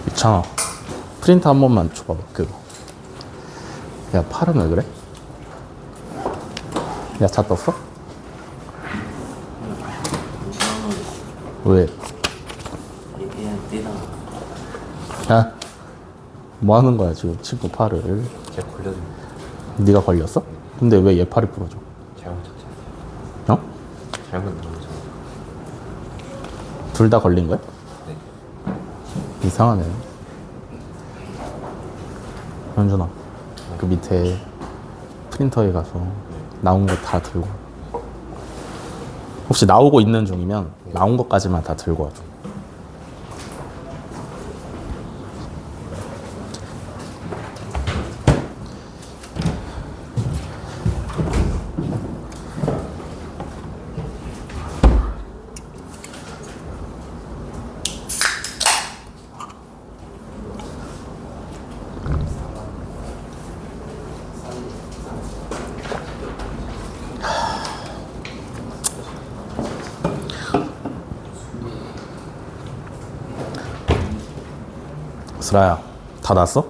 있잖아. 프린트 한 번만 줘봐봐. 그거. 야, 팔은 왜 그래? 야, 차 떴어? 왜? 그냥 뛰다 야, 뭐 하는 거야 지금 친구 팔을? 제가 걸려줍니다. 네가 걸렸어? 근데 왜 얘 팔이 부러져? 잘못 쳤죠. 어? 잘못 눌렀죠. 둘 다 걸린 거야? 네. 이상하네. 현준아, 그 밑에 프린터에 가서 나온 거 다 들고 와. 혹시 나오고 있는 중이면 나온 것까지만 다 들고 와줘. 슬아야, 다 났어?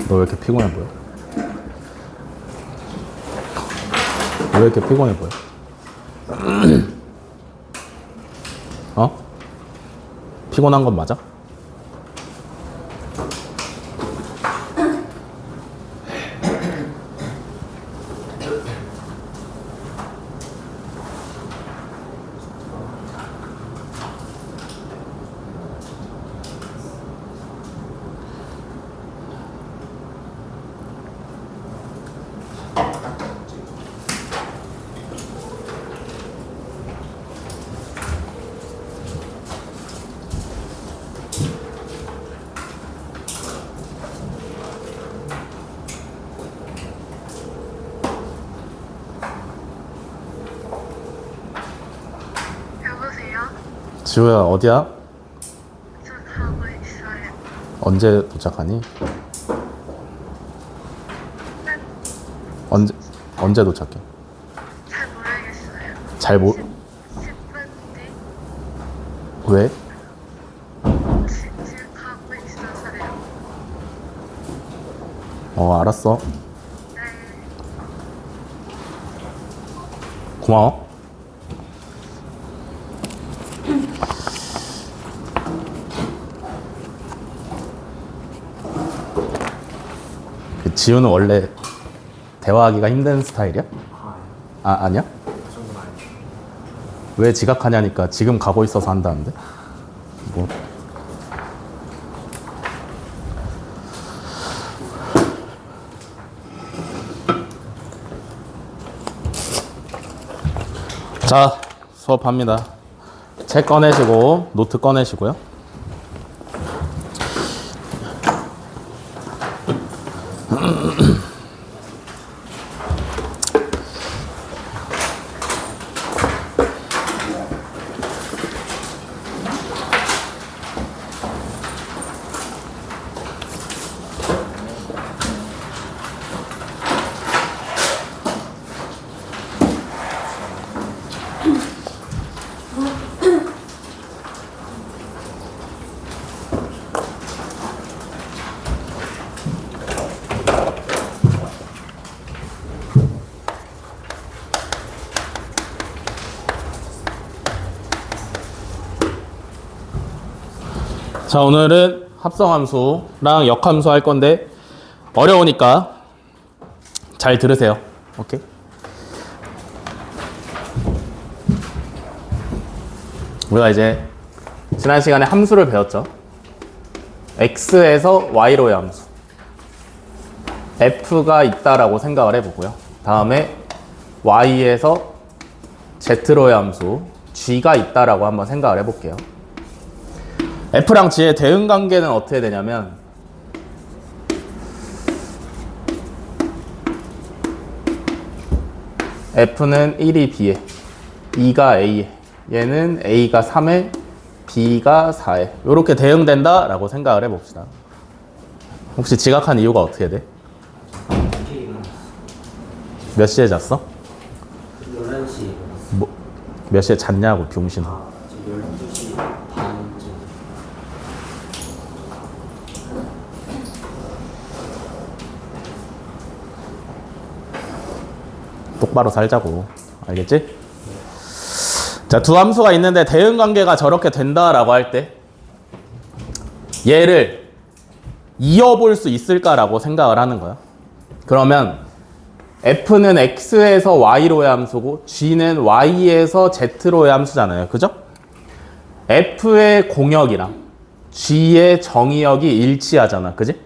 너 왜 이렇게 피곤해 보여? 왜 이렇게 피곤해 보여? 어? 피곤한 건 맞아? 여보세요? 지호야, 어디야? 저 가고 있어요. 언제 도착하니? 언제 도착해? 잘 모르겠어요. 잘 모... 10분 뒤? 왜? 지금 가고 있어서요. 알았어. 네. 고마워. 지우는 원래 대화하기가 힘든 스타일이야? 아니야? 그 정도는 아니죠. 왜 지각하냐니까 지금 가고 있어서 한다는데? 뭐. 자, 수업합니다. 책 꺼내시고 노트 꺼내시고요. 자, 오늘은 합성함수랑 역함수 할 건데 어려우니까 잘 들으세요. 오케이? 우리가 이제 지난 시간에 함수를 배웠죠. x에서 y로의 함수 f가 있다라고 생각을 해보고요. 다음에 y에서 z로의 함수 g가 있다라고 한번 생각을 해볼게요. f랑 g의 대응 관계는 어떻게 되냐면 f는 1이 b에 2가 a에 얘는 a가 3에 b가 4에 이렇게 대응된다 라고 생각을 해봅시다. 혹시 지각한 이유가 어떻게 돼? 몇 시에 잤어? 11시 뭐, 몇 시에 잤냐고 병신아. 지금 12시 반쯤. 똑바로 살자고. 알겠지? 자, 두 함수가 있는데 대응 관계가 저렇게 된다라고 할 때 얘를 이어볼 수 있을까라고 생각을 하는 거야. 그러면 f는 x에서 y로의 함수고 g는 y에서 z로의 함수잖아요. 그죠? f의 공역이랑 g의 정의역이 일치하잖아. 그지?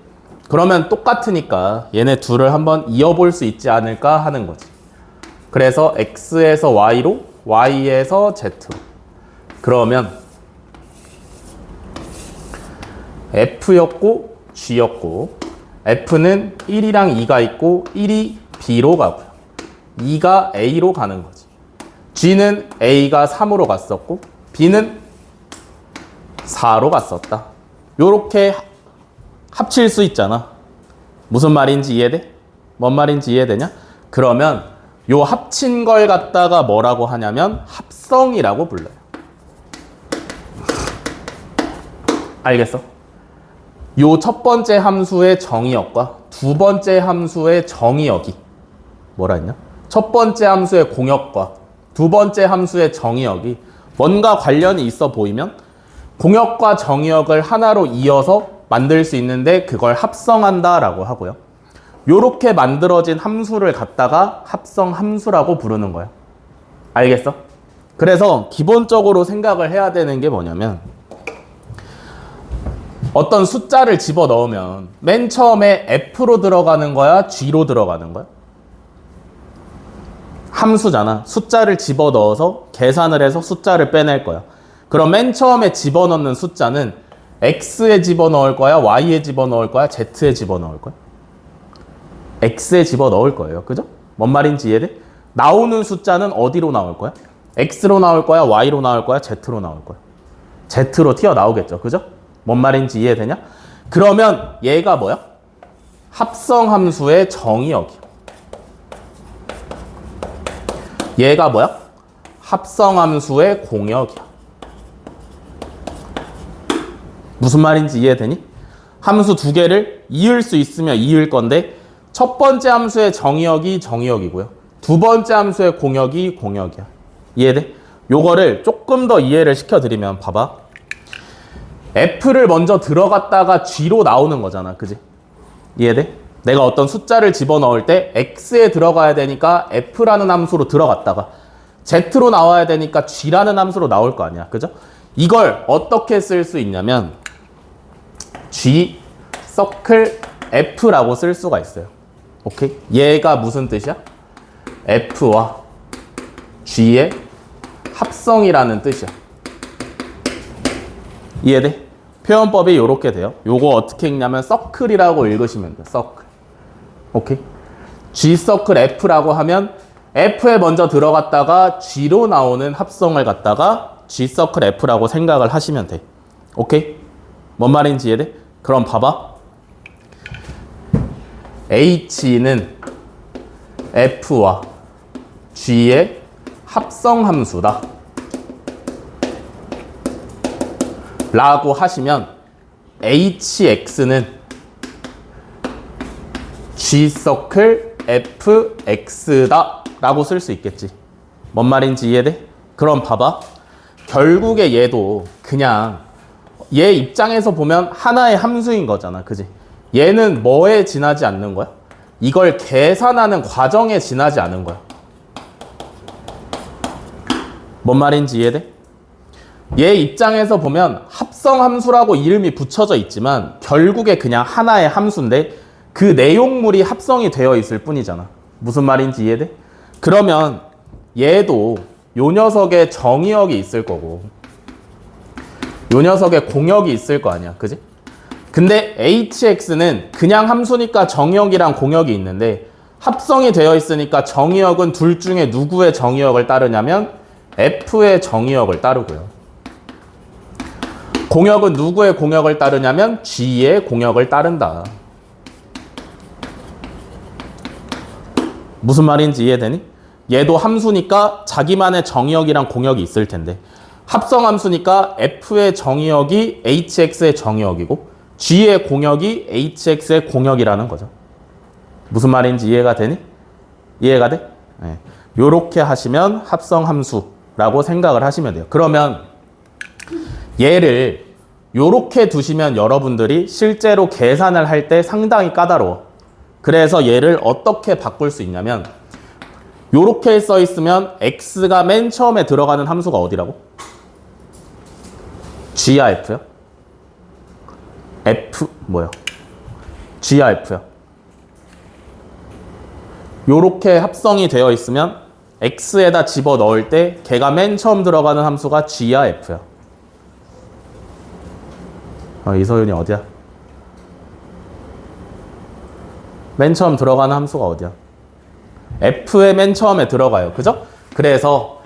그러면 똑같으니까 얘네 둘을 한번 이어볼 수 있지 않을까 하는 거지. 그래서 x에서 y로 y에서 z로. 그러면 f였고 g였고 f는 1이랑 2가 있고 1이 b로 가고요. 2가 a로 가는 거지. g는 a가 3으로 갔었고 b는 4로 갔었다. 요렇게 합칠 수 있잖아. 무슨 말인지 이해돼? 뭔 말인지 이해되냐? 그러면 요 합친 걸 갖다가 뭐라고 하냐면 합성이라고 불러요. 알겠어? 요 첫 번째 함수의 정의역과 두 번째 함수의 정의역이 뭐라 했냐? 첫 번째 함수의 공역과 두 번째 함수의 정의역이 뭔가 관련이 있어 보이면 공역과 정의역을 하나로 이어서 만들 수 있는데 그걸 합성한다라고 하고요. 요렇게 만들어진 함수를 갖다가 합성 함수라고 부르는 거예요. 알겠어? 그래서 기본적으로 생각을 해야 되는 게 뭐냐면 어떤 숫자를 집어넣으면 맨 처음에 F로 들어가는 거야? G로 들어가는 거야? 함수잖아. 숫자를 집어넣어서 계산을 해서 숫자를 빼낼 거야. 그럼 맨 처음에 집어넣는 숫자는 X에 집어넣을 거야? Y에 집어넣을 거야? Z에 집어넣을 거야? X에 집어넣을 거예요. 그죠? 뭔 말인지 이해돼? 나오는 숫자는 어디로 나올 거야? X로 나올 거야? Y로 나올 거야? Z로 나올 거야? Z로 튀어나오겠죠. 그죠? 뭔 말인지 이해되냐? 그러면 얘가 뭐야? 합성함수의 정의역이야. 얘가 뭐야? 합성함수의 공역이야. 무슨 말인지 이해되니? 함수 두 개를 이을 수 있으면 이을 건데 첫 번째 함수의 정의역이 정의역이고요. 두 번째 함수의 공역이 공역이야. 이해돼? 요거를 조금 더 이해를 시켜드리면 봐봐. F를 먼저 들어갔다가 G로 나오는 거잖아. 그지? 이해돼? 내가 어떤 숫자를 집어넣을 때 X에 들어가야 되니까 F라는 함수로 들어갔다가 Z로 나와야 되니까 G라는 함수로 나올 거 아니야. 그죠? 이걸 어떻게 쓸 수 있냐면 G 서클 F라고 쓸 수가 있어요. 오케이? 얘가 무슨 뜻이야? F와 G의 합성이라는 뜻이야. 이해돼? 표현법이 이렇게 돼요. 요거 어떻게 읽냐면 서클이라고 읽으시면 돼요. 서클. 오케이? G 서클 F라고 하면 F에 먼저 들어갔다가 G로 나오는 합성을 갖다가 G 서클 F라고 생각을 하시면 돼. 오케이? 뭔 말인지 이해돼? 그럼 봐봐. H는 F와 G의 합성함수다 라고 하시면 HX는 G 서클 FX다 라고 쓸 수 있겠지. 뭔 말인지 이해돼? 그럼 봐봐. 결국에 얘도 그냥 얘 입장에서 보면 하나의 함수인 거잖아. 그지? 얘는 뭐에 지나지 않는 거야? 이걸 계산하는 과정에 지나지 않은 거야. 뭔 말인지 이해돼? 얘 입장에서 보면 합성함수라고 이름이 붙여져 있지만 결국에 그냥 하나의 함수인데 그 내용물이 합성이 되어 있을 뿐이잖아. 무슨 말인지 이해돼? 그러면 얘도 요 녀석의 정의역이 있을 거고 요 녀석의 공역이 있을 거 아니야. 그지? 근데 HX는 그냥 함수니까 정의역이랑 공역이 있는데 합성이 되어 있으니까 정의역은 둘 중에 누구의 정의역을 따르냐면 F의 정의역을 따르고요. 공역은 누구의 공역을 따르냐면 G의 공역을 따른다. 무슨 말인지 이해되니? 얘도 함수니까 자기만의 정의역이랑 공역이 있을 텐데 합성함수니까 f의 정의역이 hx의 정의역이고 g의 공역이 hx의 공역이라는 거죠. 무슨 말인지 이해가 되니? 이해가 돼? 네. 요렇게 하시면 합성함수라고 생각을 하시면 돼요. 그러면 얘를 요렇게 두시면 여러분들이 실제로 계산을 할 때 상당히 까다로워. 그래서 얘를 어떻게 바꿀 수 있냐면 요렇게 써 있으면 x가 맨 처음에 들어가는 함수가 어디라고? g야 f야? f 뭐야? g야 f야? 요렇게 합성이 되어 있으면 x에다 집어 넣을 때 걔가 맨 처음 들어가는 함수가 g야 f야? 이서윤이 어디야? 맨 처음 들어가는 함수가 어디야? f에 맨 처음에 들어가요. 그죠? 그래서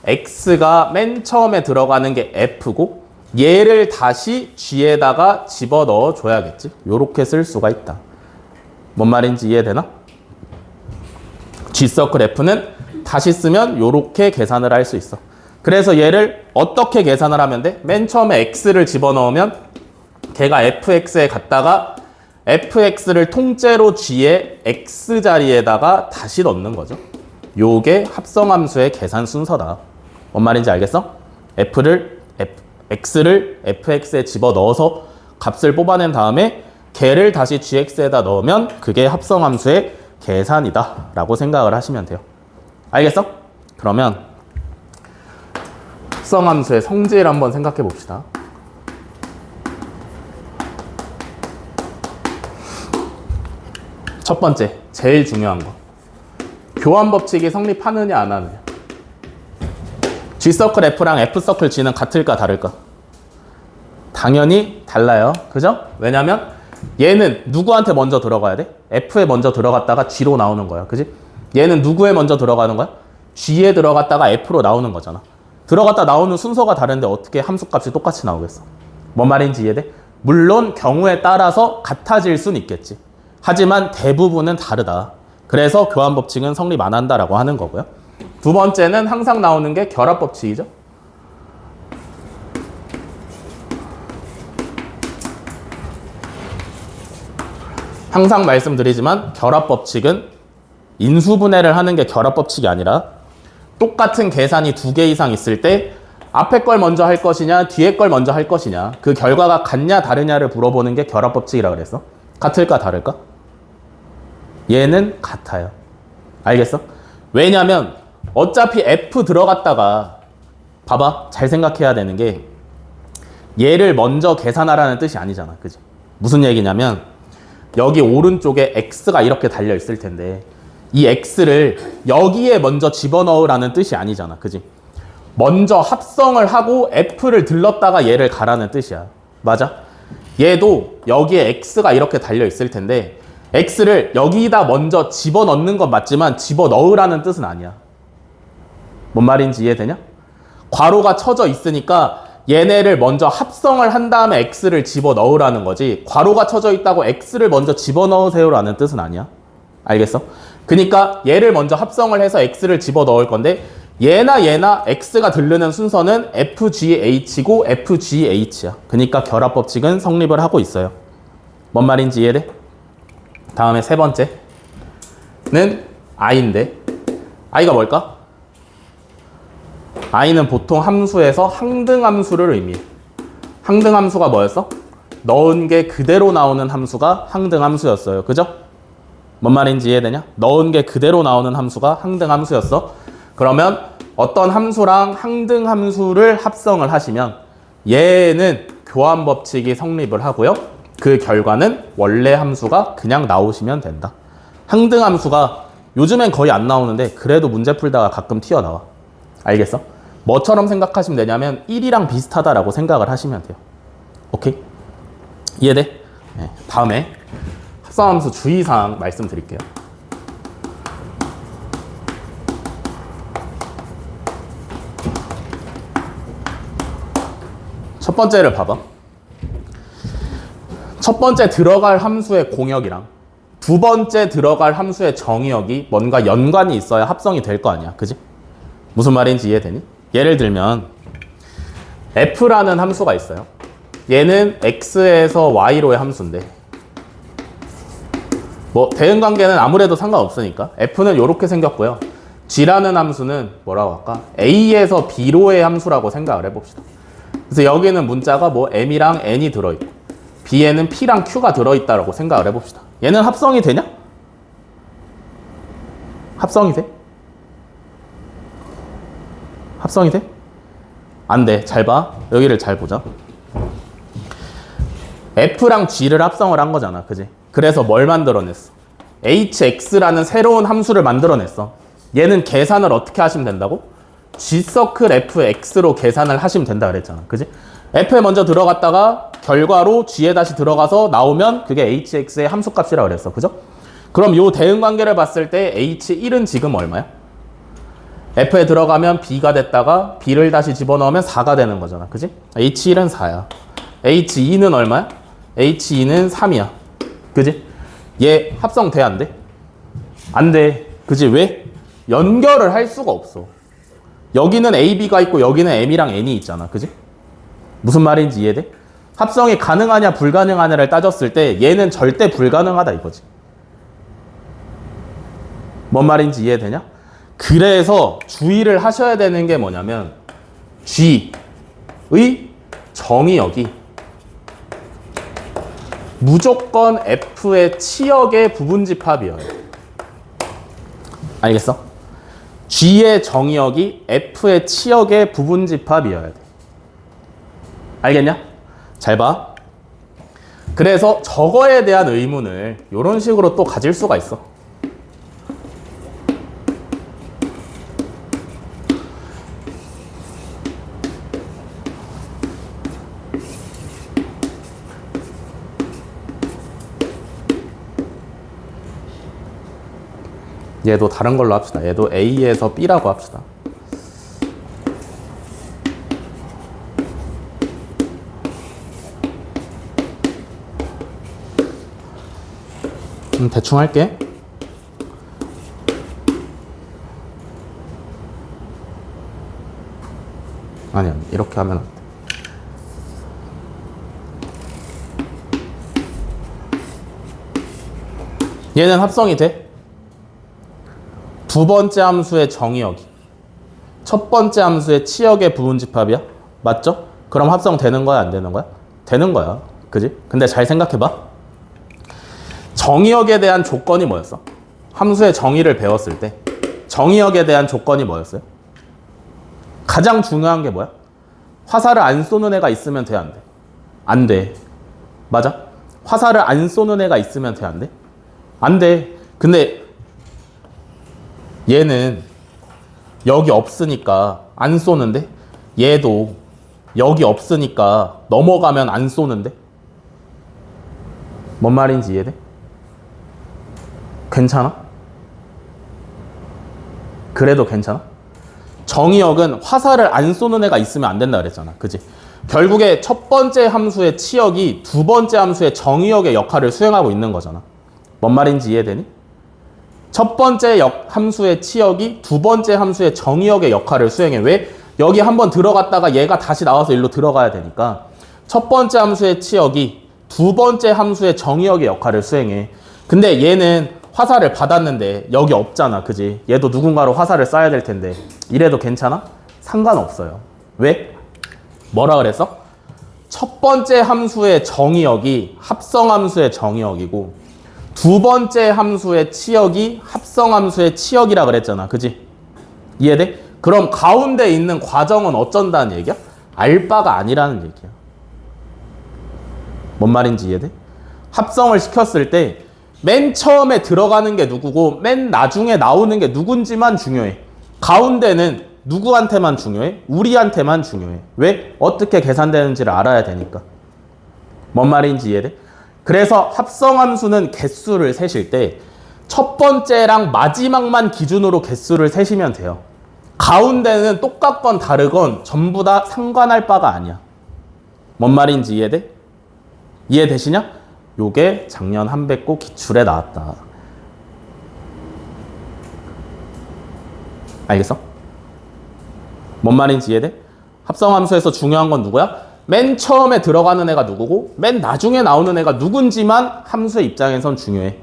x가 맨 처음에 들어가는 게 f고 얘를 다시 g에다가 집어넣어 줘야겠지. 요렇게 쓸 수가 있다. 뭔 말인지 이해되나? g서클 f는 다시 쓰면 요렇게 계산을 할 수 있어. 그래서 얘를 어떻게 계산을 하면 돼? 맨 처음에 x를 집어넣으면 걔가 fx에 갔다가 fx를 통째로 g의 x 자리에다가 다시 넣는 거죠. 요게 합성함수의 계산 순서다. 뭔 말인지 알겠어? x를 fx에 집어넣어서 값을 뽑아낸 다음에 걔를 다시 gx에다 넣으면 그게 합성함수의 계산이다 라고 생각을 하시면 돼요. 알겠어? 그러면 합성함수의 성질 한번 생각해 봅시다. 첫 번째, 제일 중요한 거. 교환 법칙이 성립하느냐 안 하느냐. G서클 F랑 F서클 G는 같을까 다를까? 당연히 달라요. 그죠? 왜냐면 얘는 누구한테 먼저 들어가야 돼? F에 먼저 들어갔다가 G로 나오는 거야. 그지? 얘는 누구에 먼저 들어가는 거야? G에 들어갔다가 F로 나오는 거잖아. 들어갔다 나오는 순서가 다른데 어떻게 함수값이 똑같이 나오겠어? 뭔 말인지 이해돼? 물론 경우에 따라서 같아질 순 있겠지. 하지만 대부분은 다르다. 그래서 교환 법칙은 성립 안 한다라고 하는 거고요. 두 번째는 항상 나오는 게 결합 법칙이죠. 항상 말씀드리지만 결합 법칙은 인수분해를 하는 게 결합 법칙이 아니라 똑같은 계산이 2개 이상 있을 때 앞에 걸 먼저 할 것이냐 뒤에 걸 먼저 할 것이냐 그 결과가 같냐 다르냐를 물어보는 게 결합 법칙이라고 그랬어. 같을까 다를까? 얘는 같아요. 알겠어? 왜냐면 어차피 F 들어갔다가 봐봐 잘 생각해야 되는 게 얘를 먼저 계산하라는 뜻이 아니잖아. 그지? 무슨 얘기냐면 여기 오른쪽에 X가 이렇게 달려 있을 텐데 이 X를 여기에 먼저 집어넣으라는 뜻이 아니잖아. 그지? 먼저 합성을 하고 F를 들렀다가 얘를 가라는 뜻이야. 맞아? 얘도 여기에 X가 이렇게 달려 있을 텐데 X를 여기다 먼저 집어넣는 건 맞지만 집어넣으라는 뜻은 아니야. 뭔 말인지 이해되냐? 괄호가 쳐져 있으니까 얘네를 먼저 합성을 한 다음에 X를 집어넣으라는 거지 괄호가 쳐져 있다고 X를 먼저 집어넣으세요라는 뜻은 아니야. 알겠어? 그러니까 얘를 먼저 합성을 해서 X를 집어넣을 건데 얘나 X가 들르는 순서는 FGH고 FGH야. 그러니까 결합 법칙은 성립을 하고 있어요. 뭔 말인지 이해돼? 다음에 세 번째는 I인데 I가 뭘까? I는 보통 함수에서 항등함수를 의미해. 항등함수가 뭐였어? 넣은 게 그대로 나오는 함수가 항등함수였어요. 그죠? 뭔 말인지 이해되냐? 넣은 게 그대로 나오는 함수가 항등함수였어. 그러면 어떤 함수랑 항등함수를 합성을 하시면 얘는 교환법칙이 성립을 하고요. 그 결과는 원래 함수가 그냥 나오시면 된다. 항등함수가 요즘엔 거의 안 나오는데 그래도 문제 풀다가 가끔 튀어나와. 알겠어? 뭐처럼 생각하시면 되냐면 1이랑 비슷하다라고 생각을 하시면 돼요. 오케이? 이해돼? 네. 다음에 합성함수 주의사항 말씀드릴게요. 첫 번째를 봐봐. 첫 번째 들어갈 함수의 공역이랑 두 번째 들어갈 함수의 정의역이 뭔가 연관이 있어야 합성이 될 거 아니야. 그지? 무슨 말인지 이해되니? 예를 들면 f라는 함수가 있어요. 얘는 x에서 y로의 함수인데 뭐 대응관계는 아무래도 상관없으니까 f는 이렇게 생겼고요. g라는 함수는 뭐라고 할까? a에서 b로의 함수라고 생각을 해봅시다. 그래서 여기는 문자가 뭐 m이랑 n이 들어있고 b에는 p랑 q가 들어있다라고 생각을 해봅시다. 얘는 합성이 되냐? 합성이 돼? 합성이 돼? 안 돼. 잘 봐. 여기를 잘 보자. f랑 g를 합성을 한 거잖아. 그지? 그래서 뭘 만들어냈어? hx라는 새로운 함수를 만들어냈어. 얘는 계산을 어떻게 하시면 된다고? g서클 fx로 계산을 하시면 된다 그랬잖아. 그지? f에 먼저 들어갔다가 결과로 g에 다시 들어가서 나오면 그게 hx의 함수값이라고 그랬어. 그죠? 그럼 요 대응관계를 봤을 때 h1은 지금 얼마야? f에 들어가면 b가 됐다가 b를 다시 집어넣으면 4가 되는 거잖아. 그지? h1은 4야. h2는 얼마야? h2는 3이야. 그지? 얘 합성 돼? 안 돼? 안 돼. 그지? 왜? 연결을 할 수가 없어. 여기는 AB가 있고 여기는 M이랑 N이 있잖아. 그지? 무슨 말인지 이해돼? 합성이 가능하냐 불가능하냐를 따졌을 때 얘는 절대 불가능하다 이거지. 뭔 말인지 이해되냐? 그래서 주의를 하셔야 되는 게 뭐냐면 G의 정의역이 무조건 F의 치역의 부분집합이어야 돼. 알겠어? G의 정의역이 F의 치역의 부분집합이어야 돼. 알겠냐? 잘 봐. 그래서 저거에 대한 의문을 이런 식으로 또 가질 수가 있어. 얘도 다른 걸로 합시다. 얘도 A에서 B라고 합시다. 대충 할게. 아니야, 이렇게 하면 안 돼. 얘는 합성이 돼? 두 번째 함수의 정의역이 첫 번째 함수의 치역의 부분집합이야? 맞죠? 그럼 합성 되는 거야, 안 되는 거야? 되는 거야. 그지? 근데 잘 생각해봐. 정의역에 대한 조건이 뭐였어? 함수의 정의를 배웠을 때 정의역에 대한 조건이 뭐였어요? 가장 중요한 게 뭐야? 화살을 안 쏘는 애가 있으면 돼, 안 돼? 안 돼. 맞아? 화살을 안 쏘는 애가 있으면 돼, 안 돼? 안 돼. 근데 얘는 여기 없으니까 안 쏘는데 얘도 여기 없으니까 넘어가면 안 쏘는데 뭔 말인지 이해돼? 괜찮아? 그래도 괜찮아? 정의역은 화살을 안 쏘는 애가 있으면 안 된다 그랬잖아. 그지? 결국에 첫 번째 함수의 치역이 두 번째 함수의 정의역의 역할을 수행하고 있는 거잖아. 뭔 말인지 이해되니? 첫 번째 함수의 치역이 두 번째 함수의 정의역의 역할을 수행해. 왜? 여기 한번 들어갔다가 얘가 다시 나와서 일로 들어가야 되니까 첫 번째 함수의 치역이 두 번째 함수의 정의역의 역할을 수행해. 근데 얘는 화살을 받았는데 여기 없잖아. 그지? 얘도 누군가로 화살을 쏴야 될 텐데 이래도 괜찮아? 상관없어요. 왜? 뭐라 그랬어? 첫 번째 함수의 정의역이 합성함수의 정의역이고 두 번째 함수의 치역이 합성함수의 치역이라 그랬잖아. 그지? 이해돼? 그럼 가운데 있는 과정은 어쩐다는 얘기야? 알바가 아니라는 얘기야. 뭔 말인지 이해돼? 합성을 시켰을 때 맨 처음에 들어가는 게 누구고 맨 나중에 나오는 게 누군지만 중요해. 가운데는 누구한테만 중요해? 우리한테만 중요해. 왜? 어떻게 계산되는지를 알아야 되니까. 뭔 말인지 이해돼? 그래서 합성함수는 개수를 세실 때 첫 번째랑 마지막만 기준으로 개수를 세시면 돼요. 가운데는 똑같건 다르건 전부 다 상관할 바가 아니야. 뭔 말인지 이해돼? 이해되시냐? 요게 작년 한백고 기출에 나왔다. 알겠어? 뭔 말인지 이해돼? 합성함수에서 중요한 건 누구야? 맨 처음에 들어가는 애가 누구고 맨 나중에 나오는 애가 누군지만 함수의 입장에선 중요해.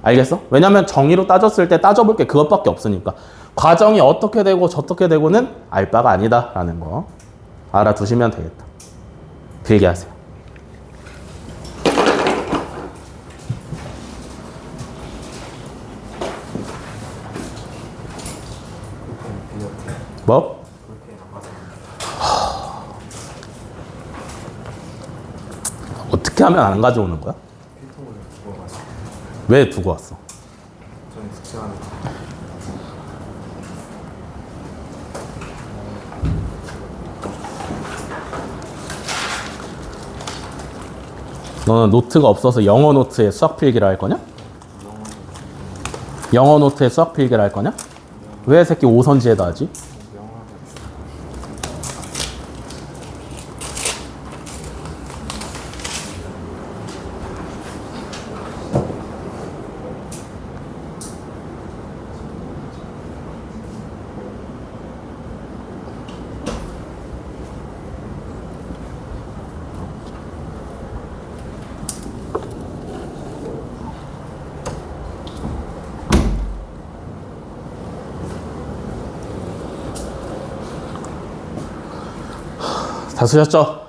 알겠어? 왜냐면 정의로 따졌을 때 따져볼 게 그것밖에 없으니까. 과정이 어떻게 되고 저떻게 되고는 알 바가 아니다라는 거 알아두시면 되겠다. 길게 하세요. 뭐? 어떻게 하면 안 가져오는 거야? 필통을 두고 가서 왜 두고 왔어? 저는 숙제하는 거 너는 노트가 없어서 영어 노트에 수학 필기를 할 거냐? 영어 노트에 수학 필기를 할 거냐? 왜 새끼 오선지에다 하지? 다 쓰셨죠?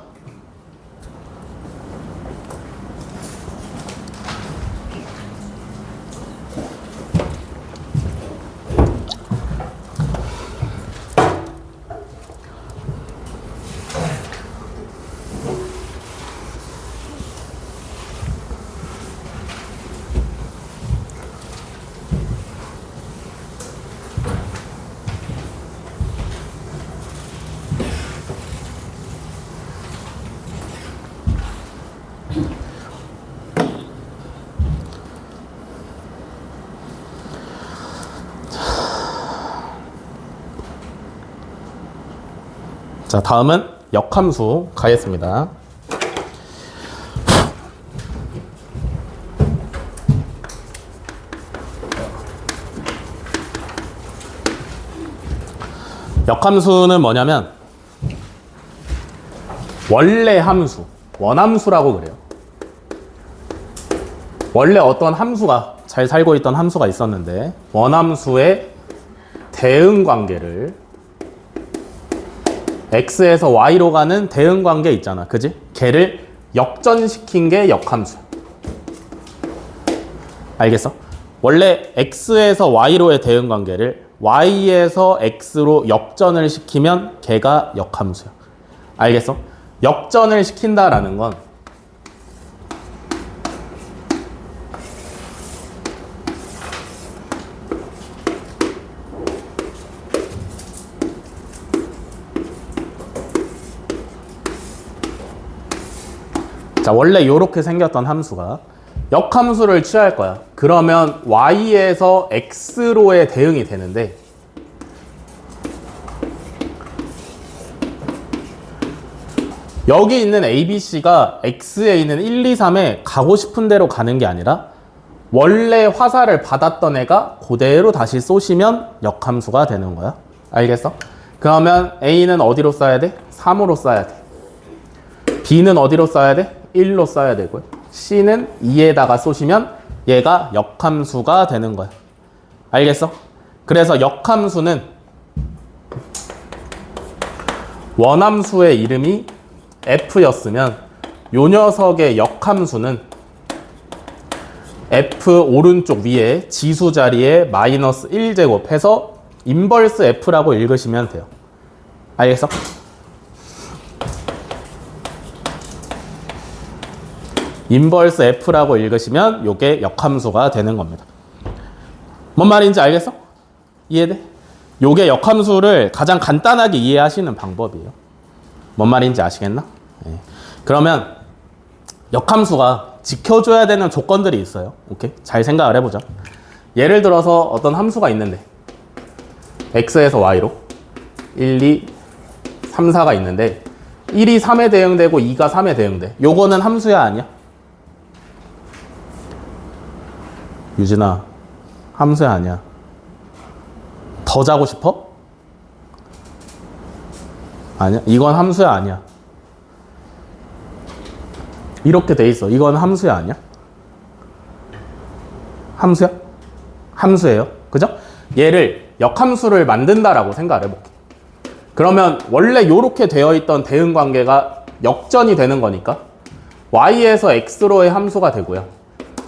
자, 다음은 역함수 가겠습니다. 역함수는 뭐냐면 원래 함수, 원함수라고 그래요. 원래 어떤 함수가 잘 살고 있던 함수가 있었는데 원함수의 대응 관계를 x에서 y로 가는 대응 관계 있잖아. 그지? 걔를 역전시킨 게 역함수야. 알겠어? 원래 x에서 y로의 대응 관계를 y에서 x로 역전을 시키면 걔가 역함수야. 알겠어? 역전을 시킨다라는 건 자, 원래 이렇게 생겼던 함수가 역함수를 취할 거야. 그러면 y에서 x로의 대응이 되는데 여기 있는 ABC가 x에 있는 1, 2, 3에 가고 싶은 대로 가는 게 아니라 원래 화살을 받았던 애가 그대로 다시 쏘시면 역함수가 되는 거야. 알겠어? 그러면 A는 어디로 써야 돼? 3으로 써야 돼. B는 어디로 써야 돼? 1로 써야 되고요. C는 2에다가 쏘시면 얘가 역함수가 되는 거야. 알겠어? 그래서 역함수는 원함수의 이름이 F였으면 요 녀석의 역함수는 F 오른쪽 위에 지수 자리에 마이너스 1제곱 해서 인버스 F라고 읽으시면 돼요. 알겠어? 인버스 F라고 읽으시면 요게 역함수가 되는 겁니다. 뭔 말인지 알겠어? 이해돼? 요게 역함수를 가장 간단하게 이해하시는 방법이에요. 뭔 말인지 아시겠나? 네. 그러면 역함수가 지켜줘야 되는 조건들이 있어요. 오케이? 잘 생각을 해보자. 예를 들어서 어떤 함수가 있는데 x에서 y로 1, 2, 3, 4가 있는데 1이 3에 대응되고 2가 3에 대응돼. 요거는 함수야 아니야? 유진아, 함수야 아니야. 더 자고 싶어? 아니야. 이건 함수야 아니야. 이렇게 돼 있어. 이건 함수야 아니야? 함수야? 함수예요. 그죠? 얘를 역함수를 만든다라고 생각을 해볼게. 그러면 원래 이렇게 되어 있던 대응 관계가 역전이 되는 거니까 y에서 x로의 함수가 되고요.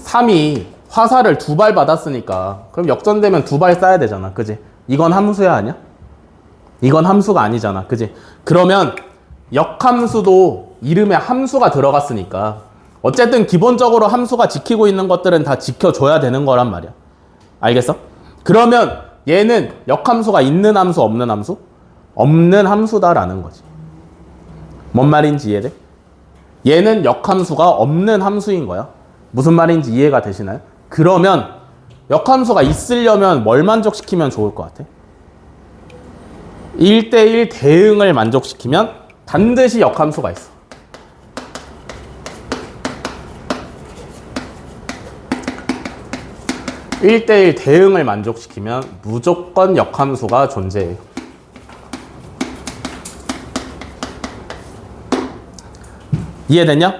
3이 화살을 2발 받았으니까 그럼 역전되면 2발 쏴야 되잖아. 그지? 이건 함수야 아니야? 이건 함수가 아니잖아. 그지? 그러면 역함수도 이름에 함수가 들어갔으니까 어쨌든 기본적으로 함수가 지키고 있는 것들은 다 지켜줘야 되는 거란 말이야. 알겠어? 그러면 얘는 역함수가 있는 함수, 없는 함수? 없는 함수다라는 거지. 뭔 말인지 이해돼? 얘는 역함수가 없는 함수인 거야. 무슨 말인지 이해가 되시나요? 그러면 역함수가 있으려면 뭘 만족시키면 좋을 것 같아? 1대1 대응을 만족시키면 반드시 역함수가 있어. (1대1) 대응을 만족시키면 무조건 역함수가 존재해요. 이해됐냐?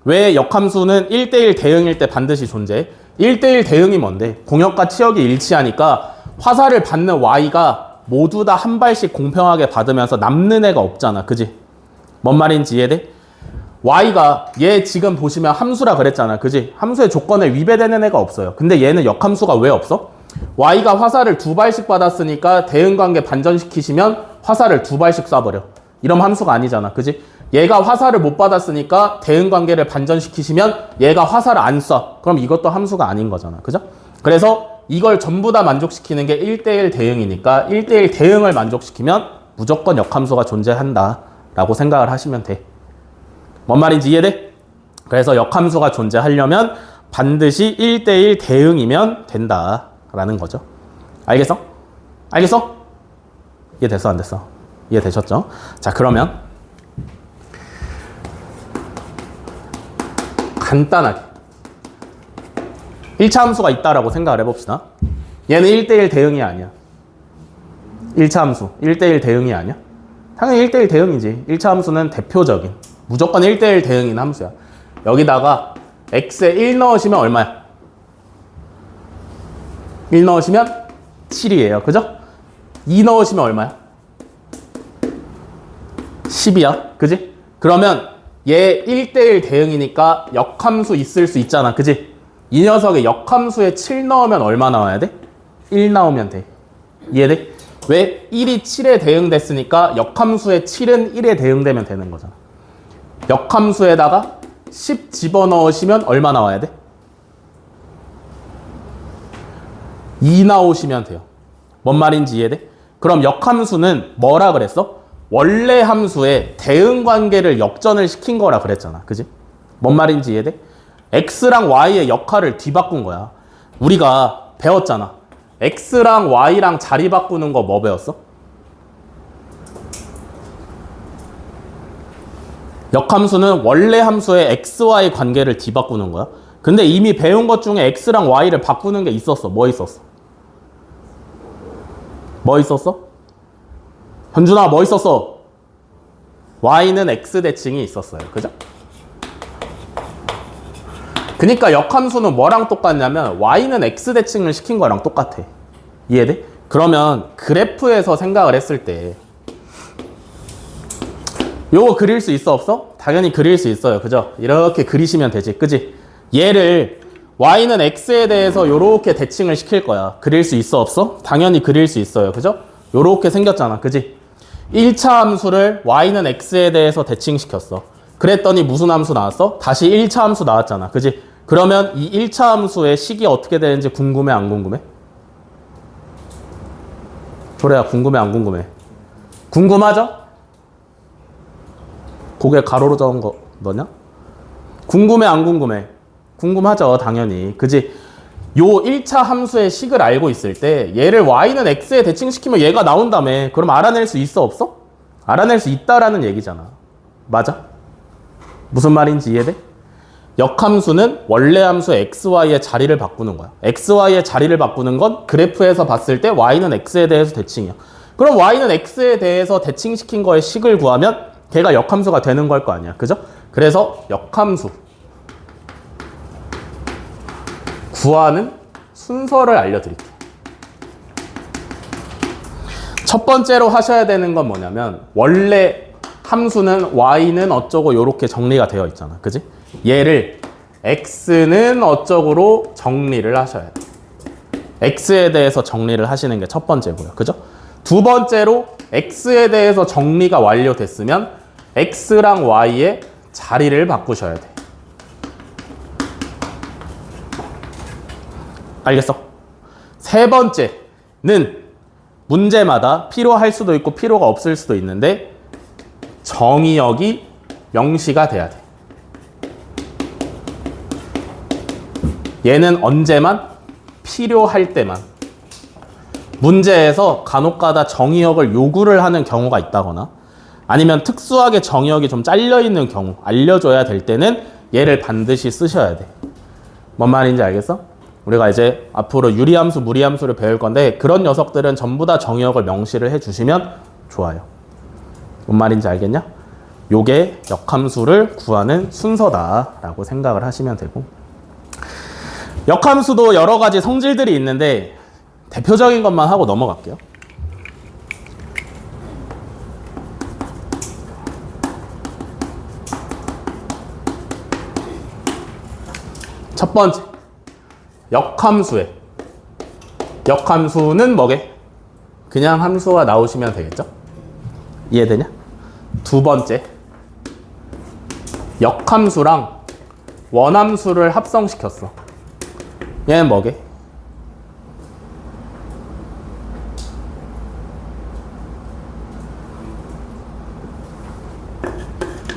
왜 역함수는 1대1 대응일 때 반드시 존재해? 1대1 대응이 뭔데? 공역과 치역이 일치하니까 화살을 받는 y가 모두 다 한 발씩 공평하게 받으면서 남는 애가 없잖아. 그지? 뭔 말인지 이해돼? y가 얘 지금 보시면 함수라 그랬잖아. 그지? 함수의 조건에 위배되는 애가 없어요. 근데 얘는 역함수가 왜 없어? y가 화살을 2발씩 받았으니까 대응관계 반전시키시면 화살을 2발씩 쏴버려. 이러면 함수가 아니잖아. 그지? 얘가 화살을 못 받았으니까 대응관계를 반전시키시면 얘가 화살을 안 쏴. 그럼 이것도 함수가 아닌 거잖아. 그죠? 그래서 이걸 전부 다 만족시키는 게 1대1 대응이니까 1대1 대응을 만족시키면 무조건 역함수가 존재한다 라고 생각을 하시면 돼. 뭔 말인지 이해돼? 그래서 역함수가 존재하려면 반드시 1대1 대응이면 된다 라는 거죠. 알겠어? 알겠어? 이해됐어? 안 됐어? 이해되셨죠? 자, 그러면 간단하게 1차 함수가 있다라고 생각을 해봅시다. 얘는 1대1 대응이 아니야. 1차 함수 1대1 대응이 아니야? 당연히 1대1 대응이지. 1차 함수는 대표적인 무조건 1대1 대응인 함수야. 여기다가 x에 1 넣으시면 얼마야? 1 넣으시면 7이에요. 그죠? 2 넣으시면 얼마야? 10이야. 그지? 그러면 얘 1대1 대응이니까 역함수 있을 수 있잖아. 그지? 이 녀석의 역함수에 7 넣으면 얼마 나와야 돼? 1 나오면 돼. 이해돼? 왜? 1이 7에 대응됐으니까 역함수에 7은 1에 대응되면 되는 거잖아. 역함수에다가 10 집어넣으시면 얼마 나와야 돼? 2 나오시면 돼요. 뭔 말인지 이해돼? 그럼 역함수는 뭐라 그랬어? 원래 함수에 대응관계를 역전을 시킨 거라 그랬잖아. 그지? 뭔 말인지 이해돼? x랑 y의 역할을 뒤바꾼 거야. 우리가 배웠잖아. x랑 y랑 자리 바꾸는 거 뭐 배웠어? 역함수는 원래 함수의 xy 관계를 뒤바꾸는 거야. 근데 이미 배운 것 중에 x랑 y를 바꾸는 게 있었어. 뭐 있었어? 뭐 있었어? 현준아, 뭐 있었어? y는 x 대칭이 있었어요. 그죠? 그러니까 역함수는 뭐랑 똑같냐면 y는 x 대칭을 시킨 거랑 똑같아. 이해돼? 그러면 그래프에서 생각을 했을 때 요거 그릴 수 있어 없어? 당연히 그릴 수 있어요. 그죠? 이렇게 그리시면 되지. 그지? 얘를 y는 x에 대해서 요렇게 대칭을 시킬 거야. 그릴 수 있어 없어? 당연히 그릴 수 있어요. 그죠? 요렇게 생겼잖아. 그지? 1차 함수를 y는 x에 대해서 대칭시켰어. 그랬더니 무슨 함수 나왔어? 다시 1차 함수 나왔잖아. 그지? 그러면 이 1차 함수의 식이 어떻게 되는지 궁금해 안 궁금해? 조래야, 궁금해 안 궁금해? 궁금하죠? 고개 가로로 적은 거 너냐? 궁금해 안 궁금해? 궁금하죠, 당연히. 그지? 요 1차 함수의 식을 알고 있을 때 얘를 y는 x에 대칭시키면 얘가 나온다며. 그럼 알아낼 수 있어 없어? 알아낼 수 있다라는 얘기잖아. 맞아? 무슨 말인지 이해돼? 역함수는 원래 함수 xy의 자리를 바꾸는 거야. xy의 자리를 바꾸는 건 그래프에서 봤을 때 y는 x에 대해서 대칭이야. 그럼 y는 x에 대해서 대칭시킨 거의 식을 구하면 걔가 역함수가 되는 걸 거 아니야. 그죠? 그래서 역함수 구하는 순서를 알려드릴게요. 첫 번째로 하셔야 되는 건 뭐냐면 원래 함수는 y는 어쩌고 요렇게 정리가 되어 있잖아. 그지? 얘를 x는 어쩌고로 정리를 하셔야 돼. x에 대해서 정리를 하시는 게 첫 번째고요. 그죠? 두 번째로 x에 대해서 정리가 완료됐으면 x랑 y의 자리를 바꾸셔야 돼. 알겠어? 세 번째는 문제마다 필요할 수도 있고 필요가 없을 수도 있는데 정의역이 명시가 돼야 돼. 얘는 언제만? 필요할 때만. 문제에서 간혹가다 정의역을 요구를 하는 경우가 있다거나 아니면 특수하게 정의역이 좀 잘려있는 경우 알려줘야 될 때는 얘를 반드시 쓰셔야 돼. 뭔 말인지 알겠어? 우리가 이제 앞으로 유리함수, 무리함수를 배울 건데 그런 녀석들은 전부 다 정의역을 명시를 해주시면 좋아요. 뭔 말인지 알겠냐? 요게 역함수를 구하는 순서다라고 생각을 하시면 되고 역함수도 여러 가지 성질들이 있는데 대표적인 것만 하고 넘어갈게요. 첫 번째, 역함수는 뭐게? 그냥 함수가 나오시면 되겠죠? 이해되냐? 두 번째, 역함수랑 원함수를 합성시켰어. 얘는 뭐게?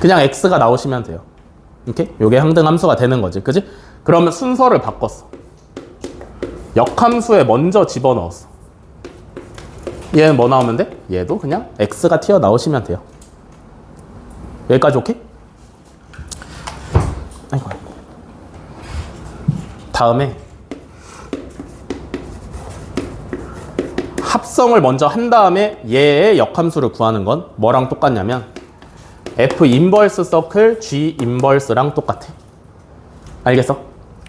그냥 x가 나오시면 돼요. 이렇게 요게 항등함수가 되는 거지. 그지? 그러면 순서를 바꿨어. 역함수에 먼저 집어넣었어. 얘는 뭐 나오면 돼? 얘도 그냥 x가 튀어나오시면 돼요. 여기까지 오케이? 아이고. 다음에 합성을 먼저 한 다음에 얘의 역함수를 구하는 건 뭐랑 똑같냐면 F 인버스 서클 G 인버스랑 똑같아. 알겠어?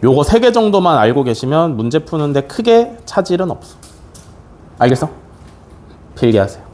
요거 3개 정도만 알고 계시면 문제 푸는데 크게 차질은 없어. 알겠어? 필기하세요.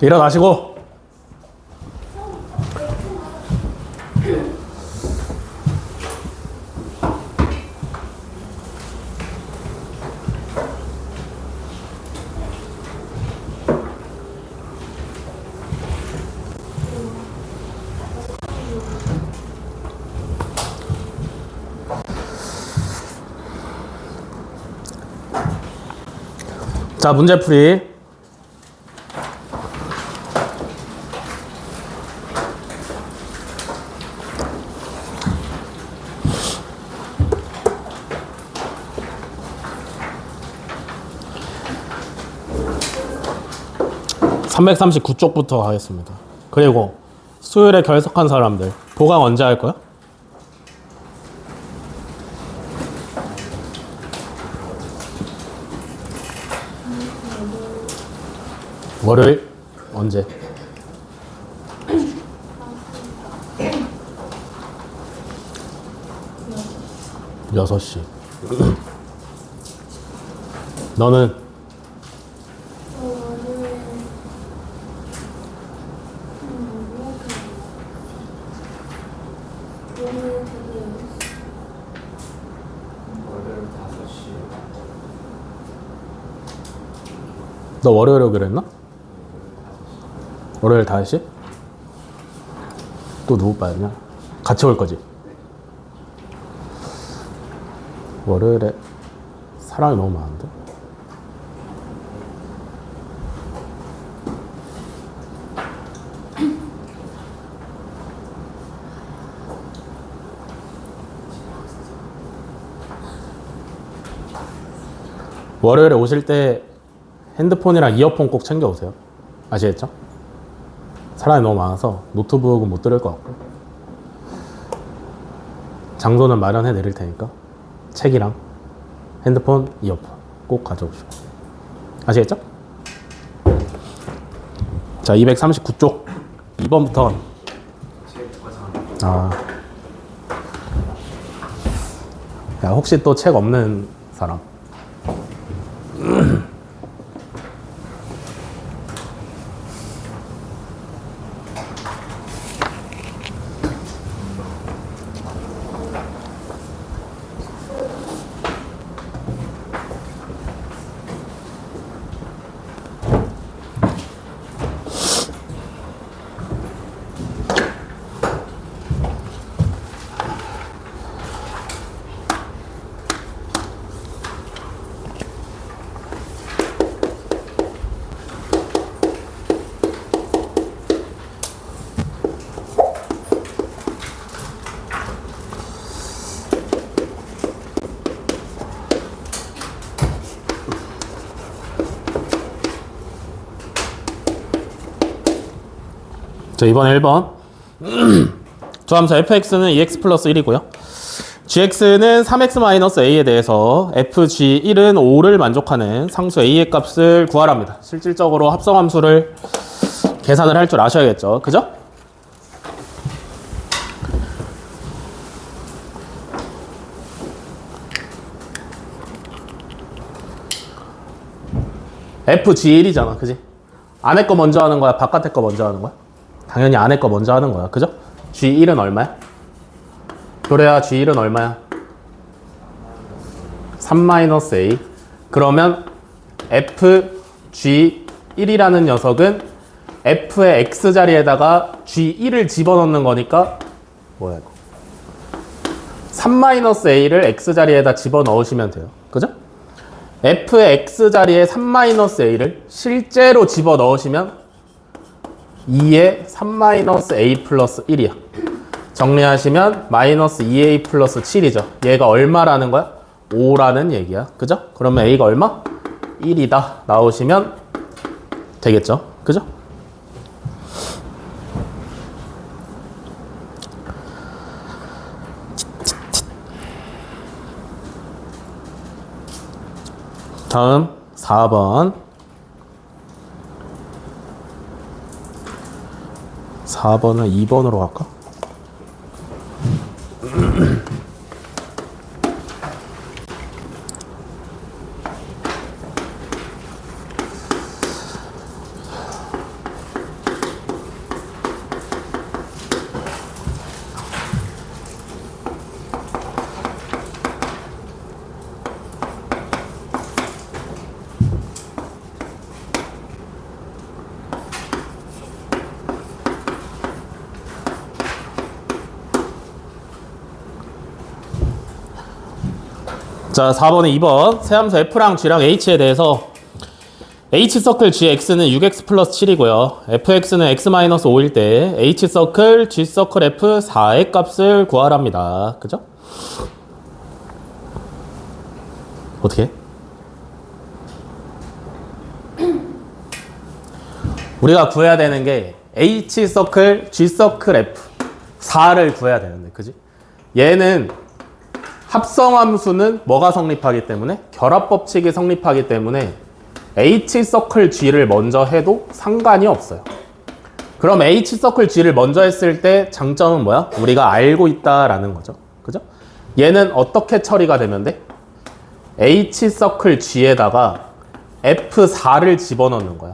일어나시고 자, 문제풀이. (339쪽부터) 하겠습니다. 그리고 수요일에 결석한 사람들 보강 언제 할 거야? 월요일? 언제? 여섯 시. 너는? 너 월요일에 오기로 했나? 월요일 5시? 또 누구 빠졌냐? 같이 올 거지? 월요일에 사람이 너무 많은데? 월요일에 오실 때 핸드폰이랑 이어폰 꼭 챙겨 오세요. 아시겠죠? 사람이 너무 많아서 노트북은 못 들을 것 같고 장소는 마련해 드릴 테니까 책이랑 핸드폰, 이어폰 꼭 가져오시고 아시겠죠? 자, 239쪽 2번부터 야, 혹시 또 책 없는 사람? 자, 이번에 1번 조함수 fx는 2x 플러스 1이고요 gx는 3x-a에 대해서 fg1은 5를 만족하는 상수 a의 값을 구하랍니다. 실질적으로 합성함수를 계산을 할 줄 아셔야겠죠, 그죠? fg1이잖아, 그지? 안에 거 먼저 하는 거야, 바깥에 거 먼저 하는 거야? 당연히 안에 거 먼저 하는 거야, 그죠? G1은 얼마야? 도래야, G1은 얼마야? 3-A. 그러면 FG1이라는 녀석은 F의 X자리에다가 G1을 집어넣는 거니까 뭐야 이거? 3-A를 X자리에다 집어넣으시면 돼요, 그죠? F의 X자리에 3-A를 실제로 집어넣으시면 2에 3-A 플러스 1이야. 정리하시면 마이너스 2A 플러스 7이죠. 얘가 얼마라는 거야? 5라는 얘기야. 그죠? 그러면 A가 얼마? 1이다. 나오시면 되겠죠. 그죠? 다음 4번. 4번은 2번으로 갈까? 자, 4번에 2번 세함수 f랑 g랑 h에 대해서 h서클 gx는 6x 플러스 7이고요 fx는 x-5일 때 h서클 g서클 f 4의 값을 구하랍니다. 그죠? 어떻게? 우리가 구해야 되는 게 h서클 g서클 f 4를 구해야 되는데, 그지? 얘는 합성함수는 뭐가 성립하기 때문에? 결합법칙이 성립하기 때문에 h서클 g를 먼저 해도 상관이 없어요. 그럼 h서클 g를 먼저 했을 때 장점은 뭐야? 우리가 알고 있다라는 거죠. 그죠? 얘는 어떻게 처리가 되면 돼? h서클 g에다가 f4를 집어넣는 거야.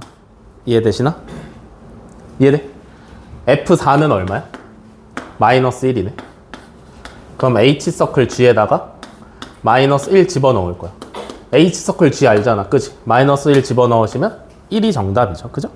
이해되시나? 이해돼? f4는 얼마야? 마이너스 1이네. 그럼 h서클 g에다가 마이너스 1 집어넣을 거야. h서클 g 알잖아, 그지? 마이너스 1 집어넣으시면 1이 정답이죠. 그죠?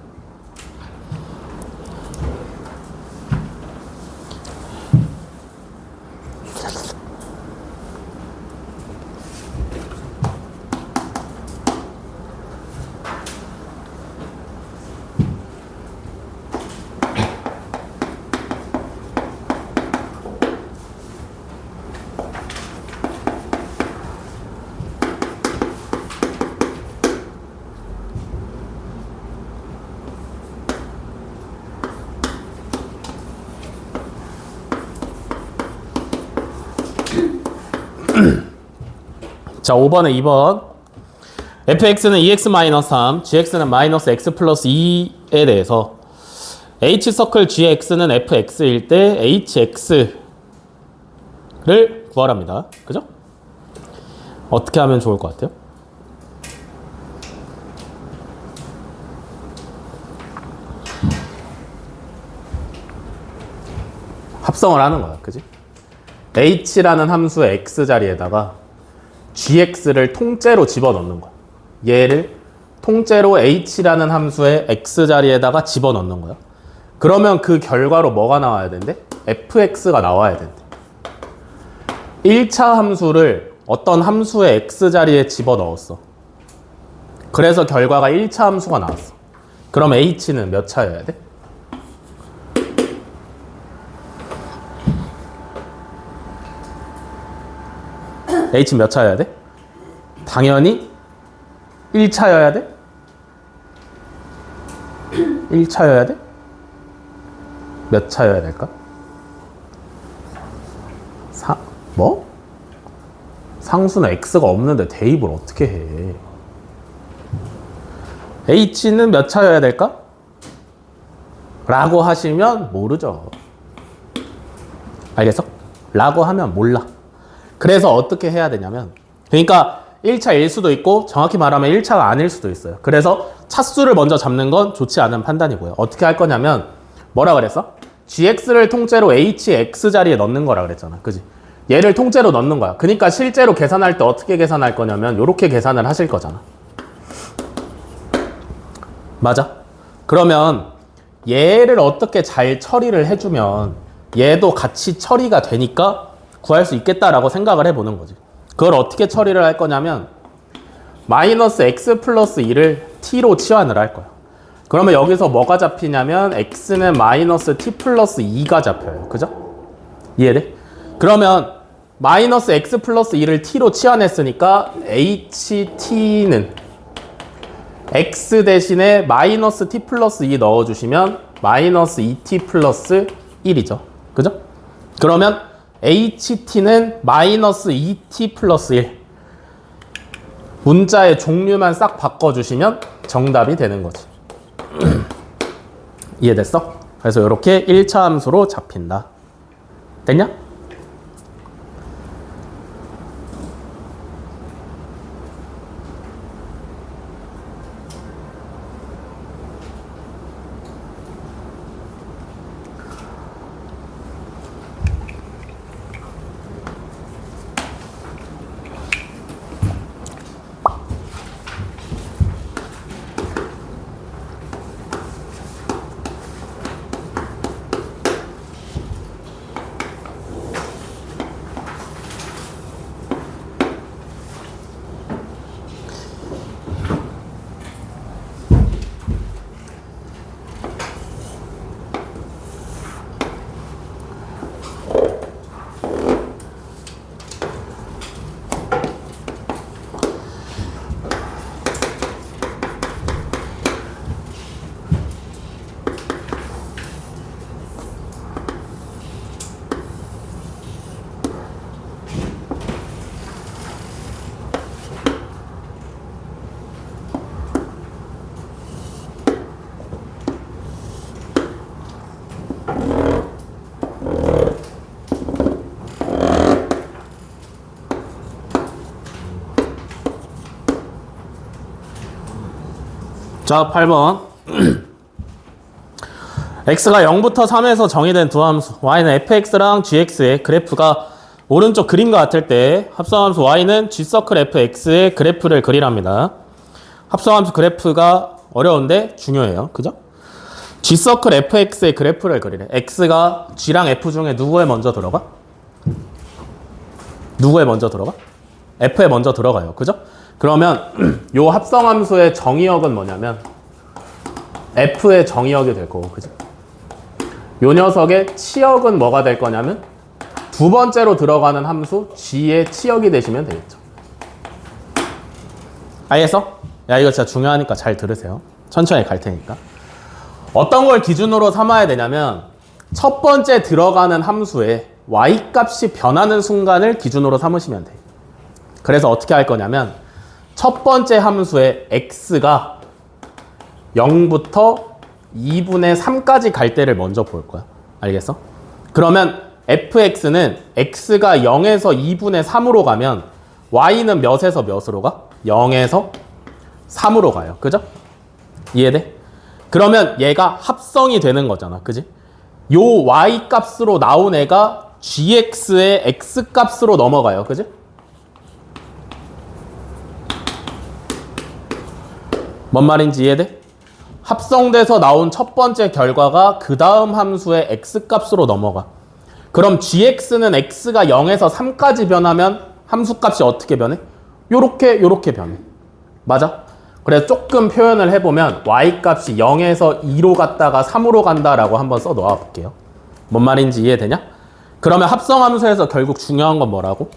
자, 5번에 2번. fx는 2x-3, gx는 마이너스 x 플러스 2에 대해서 h서클 gx는 fx일 때 hx를 구하랍니다. 그죠? 어떻게 하면 좋을 것 같아요? 합성을 하는 거야. 그지? h라는 함수의 x 자리에다가 gx를 통째로 집어넣는 거야. 얘를 통째로 h라는 함수의 x 자리에다가 집어넣는 거야. 그러면 그 결과로 뭐가 나와야 된대? fx가 나와야 된대. 1차 함수를 어떤 함수의 x 자리에 집어넣었어. 그래서 결과가 1차 함수가 나왔어. 그럼 h는 몇 차여야 돼? h는 몇 차여야 돼? 당연히 1차여야 돼? 1차여야 돼? 몇 차여야 될까? 뭐? 상수는 x가 없는데 대입을 어떻게 해? h는 몇 차여야 될까? 라고 하시면 모르죠. 알겠어? 라고 하면 몰라. 그래서 어떻게 해야 되냐면, 그러니까 1차일 수도 있고 정확히 말하면 1차가 아닐 수도 있어요. 그래서 차수를 먼저 잡는 건 좋지 않은 판단이고요. 어떻게 할 거냐면 뭐라 그랬어? gx를 통째로 hx 자리에 넣는 거라 그랬잖아. 그지? 얘를 통째로 넣는 거야. 그러니까 실제로 계산할 때 어떻게 계산할 거냐면 이렇게 계산을 하실 거잖아. 맞아? 그러면 얘를 어떻게 잘 처리를 해주면 얘도 같이 처리가 되니까 구할 수 있겠다라고 생각을 해보는 거지. 그걸 어떻게 처리를 할 거냐면 마이너스 x 플러스 2를 t로 치환을 할 거야. 그러면 여기서 뭐가 잡히냐면 x는 마이너스 t 플러스 2가 잡혀요. 그죠? 이해돼? 그러면 마이너스 x 플러스 2를 t로 치환했으니까 ht는 x 대신에 마이너스 t 플러스 2 넣어주시면 마이너스 2t 플러스 1이죠. 그죠? 그러면 ht는 마이너스 2t 플러스 1. 문자의 종류만 싹 바꿔주시면 정답이 되는 거지. 이해됐어? 그래서 이렇게 1차 함수로 잡힌다. 됐냐? 자, 8번. x가 0부터 3에서 정의된 두 함수 y는 fx랑 gx의 그래프가 오른쪽 그림과 같을 때 합성함수 y는 g서클 fx의 그래프를 그리랍니다. 합성함수 그래프가 어려운데 중요해요. 그죠? G서클 fx의 그래프를 그리래. x가 g랑 f 중에 누구에 먼저 들어가? 누구에 먼저 들어가? f에 먼저 들어가요. 그죠? 그러면 요 합성함수의 정의역은 뭐냐면 f의 정의역이 될 거고, 그죠? 요 녀석의 치역은 뭐가 될 거냐면 두 번째로 들어가는 함수 g의 치역이 되시면 되겠죠. 알겠어? 야, 이거 진짜 중요하니까 잘 들으세요. 천천히 갈 테니까. 어떤 걸 기준으로 삼아야 되냐면 첫 번째 들어가는 함수에 y값이 변하는 순간을 기준으로 삼으시면 돼요. 그래서 어떻게 할 거냐면 첫 번째 함수에 x가 0부터 2분의 3까지 갈 때를 먼저 볼 거야. 알겠어? 그러면 fx는 x가 0에서 2분의 3으로 가면 y는 몇에서 몇으로 가? 0에서 3으로 가요. 그죠? 이해돼? 그러면 얘가 합성이 되는 거잖아. 그지? 요 y 값으로 나온 애가 gx의 x 값으로 넘어가요. 그지? 뭔 말인지 이해돼? 합성돼서 나온 첫 번째 결과가 그 다음 함수의 x 값으로 넘어가. 그럼 gx는 x가 0에서 3까지 변하면 함수 값이 어떻게 변해? 요렇게 변해. 맞아? 그래서 조금 표현을 해보면 y값이 0에서 2로 갔다가 3으로 간다라고 한번 써 놓아 볼게요. 뭔 말인지 이해되냐? 그러면 합성함수에서 결국 중요한 건 뭐라고?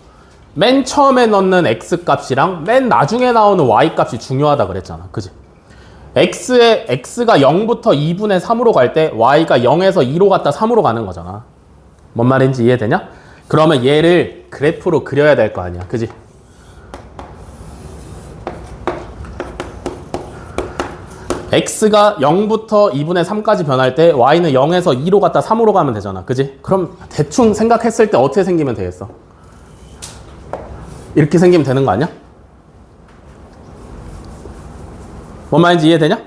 맨 처음에 넣는 x값이랑 맨 나중에 나오는 y값이 중요하다 그랬잖아. 그지? x가 0부터 2분의 3으로 갈 때 y가 0에서 2로 갔다 3으로 가는 거잖아. 뭔 말인지 이해되냐? 그러면 얘를 그래프로 그려야 될 거 아니야. 그지? x가 0부터 2분의 3까지 변할 때 y는 0에서 2로 갔다 3으로 가면 되잖아. 그지? 그럼 대충 생각했을 때 어떻게 생기면 되겠어? 이렇게 생기면 되는 거 아니야? 뭔 말인지 이해되냐?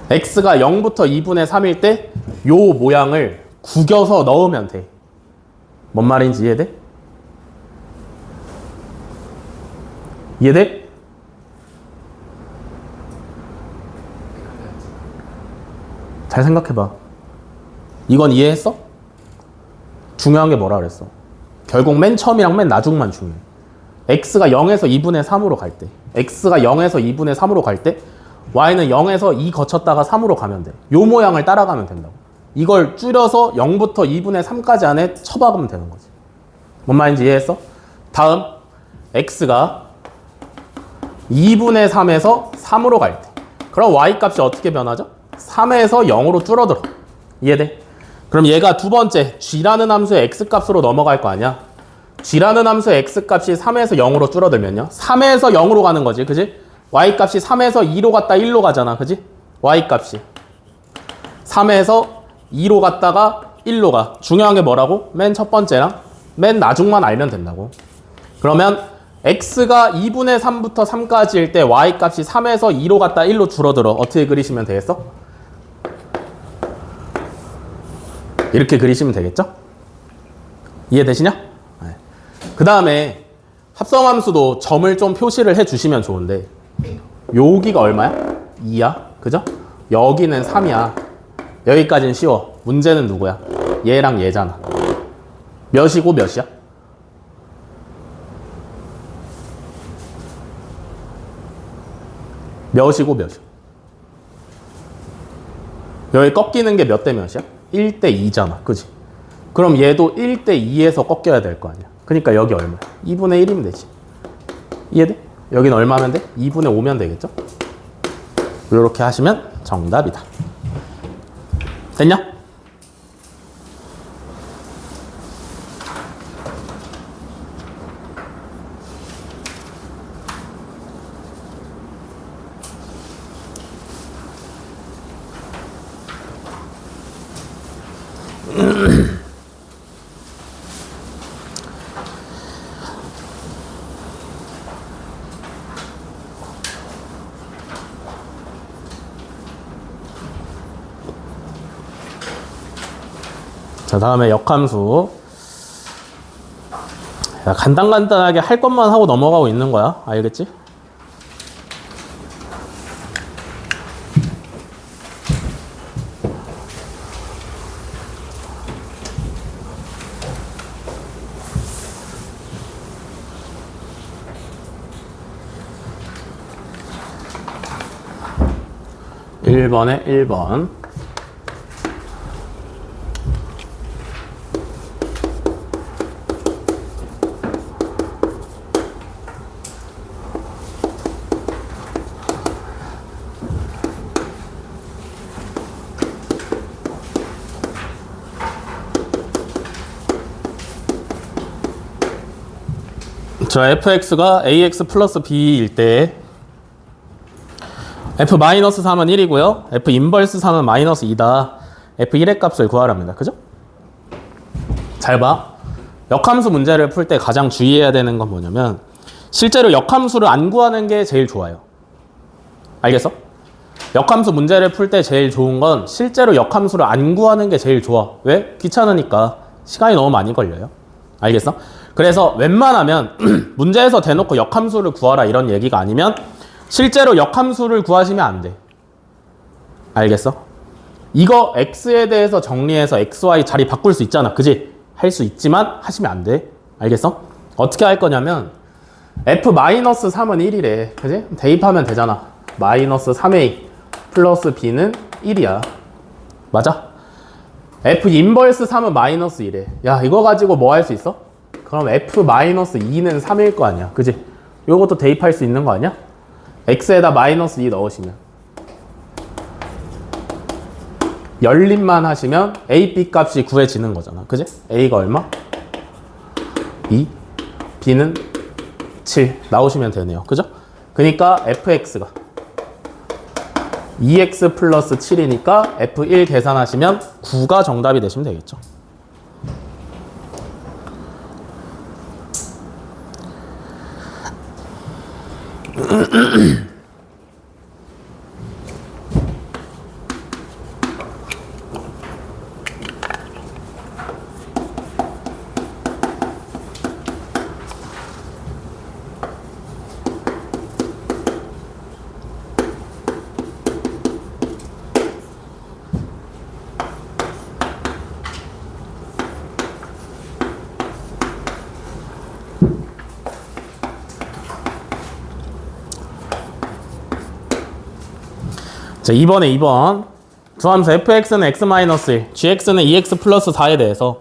x가 0부터 2분의 3일 때 요 모양을 구겨서 넣으면 돼. 뭔 말인지 이해돼? 이해돼? 잘 생각해봐. 이건 이해했어? 중요한 게 뭐라 그랬어? 결국 맨 처음이랑 맨 나중만 중요해. x가 0에서 2분의 3으로 갈 때, x가 0에서 2분의 3으로 갈 때 y는 0에서 2 거쳤다가 3으로 가면 돼. 요 모양을 따라가면 된다고. 이걸 줄여서 0부터 2분의 3까지 안에 쳐박으면 되는 거지. 뭔 말인지 이해했어? 다음 x가 2분의 3에서 3으로 갈 때, 그럼 y값이 어떻게 변하죠? 3에서 0으로 줄어들어. 이해돼? 그럼 얘가 두 번째 g라는 함수의 x값으로 넘어갈 거 아니야? g라는 함수의 x값이 3에서 0으로 줄어들면요, 3에서 0으로 가는 거지. 그지? y값이 3에서 2로 갔다 1로 가잖아. 그지? y값이 3에서 2로 갔다가 1로 가. 중요한 게 뭐라고? 맨 첫 번째랑 맨 나중만 알면 된다고. 그러면 x가 2분의 3부터 3까지일 때 y값이 3에서 2로 갔다 1로 줄어들어. 어떻게 그리시면 되겠어? 이렇게 그리시면 되겠죠? 이해되시냐? 네. 그 다음에 합성함수도 점을 좀 표시를 해주시면 좋은데, 여기가 얼마야? 2야. 그죠? 여기는 3이야. 여기까지는 쉬워. 문제는 누구야? 얘랑 얘잖아. 몇이고 몇이야? 몇이고 몇이야? 여기 꺾이는 게 몇 대 몇이야? 1대 2잖아. 그지? 그럼 얘도 1대 2에서 꺾여야 될 거 아니야. 그러니까 여기 얼마야? 2분의 1이면 되지. 이해돼? 여기는 얼마면 돼? 2분의 5면 되겠죠? 이렇게 하시면 정답이다. 됐냐? 자, 다음에 역함수. 야, 간단하게 할 것만 하고 넘어가고 있는 거야. 알겠지? 1번에 1번. 자, fx가 ax 플러스 b일 때 f 마이너스 3은 1이고요. f 인버스 3은 마이너스 2다. f1의 값을 구하랍니다. 그죠? 잘 봐. 역함수 문제를 풀 때 가장 주의해야 되는 건 뭐냐면 실제로 역함수를 안 구하는 게 제일 좋아요. 알겠어? 역함수 문제를 풀 때 제일 좋은 건 실제로 역함수를 안 구하는 게 제일 좋아. 왜? 귀찮으니까 시간이 너무 많이 걸려요. 알겠어? 그래서 웬만하면 문제에서 대놓고 역함수를 구하라 이런 얘기가 아니면 실제로 역함수를 구하시면 안 돼. 알겠어? 이거 x에 대해서 정리해서 xy 자리 바꿀 수 있잖아. 그지? 할 수 있지만 하시면 안 돼. 알겠어? 어떻게 할 거냐면 f-3은 1이래. 그지? 대입하면 되잖아. 마이너스 3a 플러스 b는 1이야. 맞아? f 인버스 3은 마이너스 1에. 야, 이거 가지고 뭐 할 수 있어? 그럼 f-2는 3일 거 아니야. 그지? 요것도 대입할 수 있는 거 아니야? x에다 마이너스 2 넣으시면 열림만 하시면 a, b 값이 구해지는 거잖아. 그지? a가 얼마? 2, b는 7 나오시면 되네요. 그죠? 그러니까 fx가 2x 플러스 7이니까 f1 계산하시면 9가 정답이 되시면 되겠죠. 자, 2번에 2번 두함수 fx는 x-1, gx는 2x 플러스 4에 대해서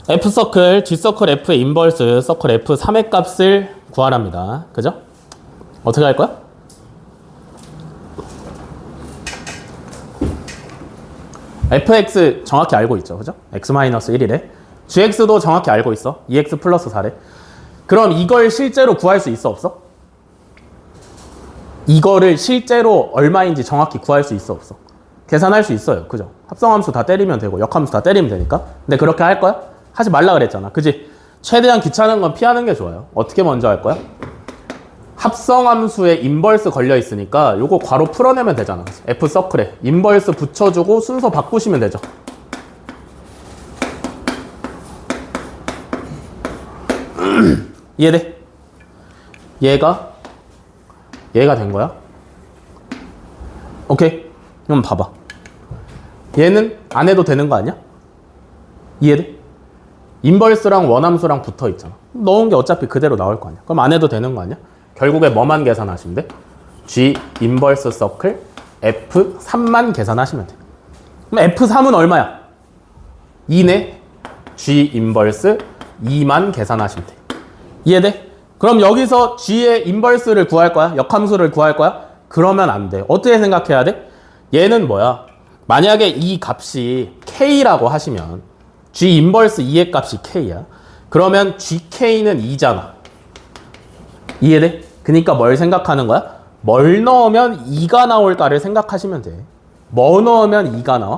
f서클, g서클 f의 인버스, 서클 f3의 값을 구하랍니다. 그죠? 어떻게 할 거야? fx 정확히 알고 있죠. 그죠? x-1이래. gx도 정확히 알고 있어. 2x 플러스 4래. 그럼 이걸 실제로 구할 수 있어, 없어? 이거를 실제로 얼마인지 정확히 구할 수 있어, 없어? 계산할 수 있어요. 그죠? 합성함수 다 때리면 되고 역함수 다 때리면 되니까. 근데 그렇게 할 거야? 하지 말라 그랬잖아. 그지? 최대한 귀찮은 건 피하는 게 좋아요. 어떻게 먼저 할 거야? 합성함수에 인버스 걸려 있으니까 요거 괄호 풀어내면 되잖아. f 서클에 인버스 붙여주고 순서 바꾸시면 되죠. 이해돼? 얘가 된 거야? 오케이. 그럼 봐봐. 얘는 안 해도 되는 거 아니야? 이해돼? 인버스랑 원함수랑 붙어 있잖아. 넣은 게 어차피 그대로 나올 거 아니야. 그럼 안 해도 되는 거 아니야? 결국에 뭐만 계산하시면 돼? G 인버스 서클 F3만 계산하시면 돼. 그럼 F3은 얼마야? 2네. G 인버스 2만 계산하시면 돼. 이해돼? 그럼 여기서 G의 인버스를 구할 거야? 역함수를 구할 거야? 그러면 안 돼. 어떻게 생각해야 돼? 얘는 뭐야? 만약에 이 값이 K라고 하시면 G 인버스 2의 값이 K야. 그러면 GK는 2잖아. 이해돼? 그러니까 뭘 생각하는 거야? 뭘 넣으면 2가 나올까를 생각하시면 돼. 뭐 넣으면 2가 나와?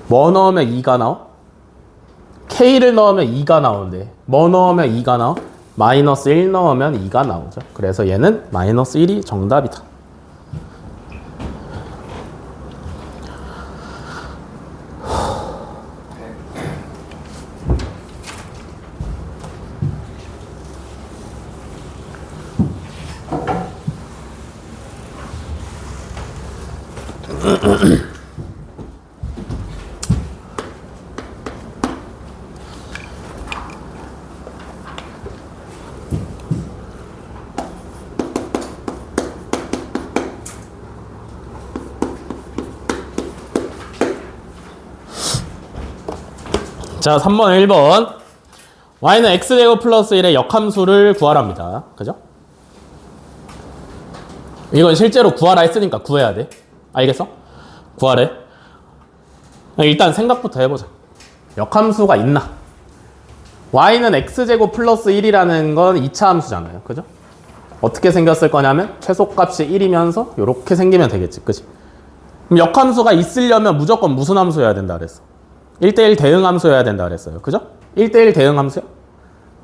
뭐 넣으면 2가 나와? K를 넣으면 2가 나오는데 뭐 넣으면 2가 나와? 마이너스 1 넣으면 2가 나오죠. 그래서 얘는 마이너스 1이 정답이다. 자, 3번, 1번. y는 x제곱 플러스 1의 역함수를 구하랍니다. 그죠? 이건 실제로 구하라 했으니까 구해야 돼. 알겠어? 구하래. 일단 생각부터 해보자. 역함수가 있나? y는 x제곱 플러스 1이라는 건 2차 함수잖아요. 그죠? 어떻게 생겼을 거냐면 최소값이 1이면서 이렇게 생기면 되겠지. 그치? 그럼 역함수가 있으려면 무조건 무슨 함수여야 된다 그랬어? 1대1 대응 함수여야 된다 그랬어요. 그죠? 1대1 대응 함수야?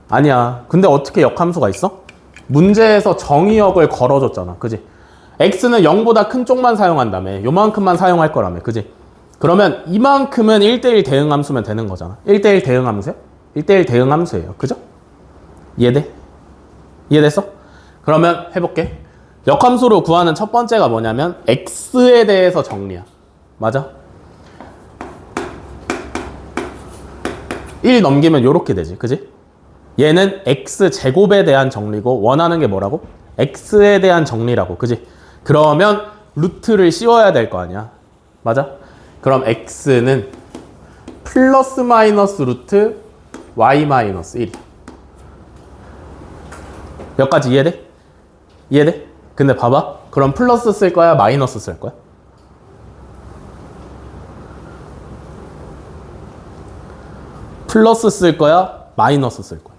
아니야. 근데 어떻게 역함수가 있어? 문제에서 정의역을 걸어줬잖아. 그지? x는 0보다 큰 쪽만 사용한다며. 요만큼만 사용할 거라며. 그지? 그러면 이만큼은 1대1 대응 함수면 되는 거잖아. 1대1 대응 함수야? 1대1 대응 함수예요. 그죠? 이해돼? 이해됐어? 그러면 해볼게. 역함수로 구하는 첫 번째가 뭐냐면 x에 대해서 정리야. 맞아? 1 넘기면 이렇게 되지. 그지? 얘는 x제곱에 대한 정리고 원하는 게 뭐라고? x에 대한 정리라고. 그지? 그러면 루트를 씌워야 될 거 아니야. 맞아? 그럼 x는 플러스 마이너스 루트 y 마이너스 1이야. 여기까지 이해돼? 이해돼? 근데 봐봐. 그럼 플러스 쓸 거야? 마이너스 쓸 거야? 플러스 쓸 거야? 마이너스 쓸 거야?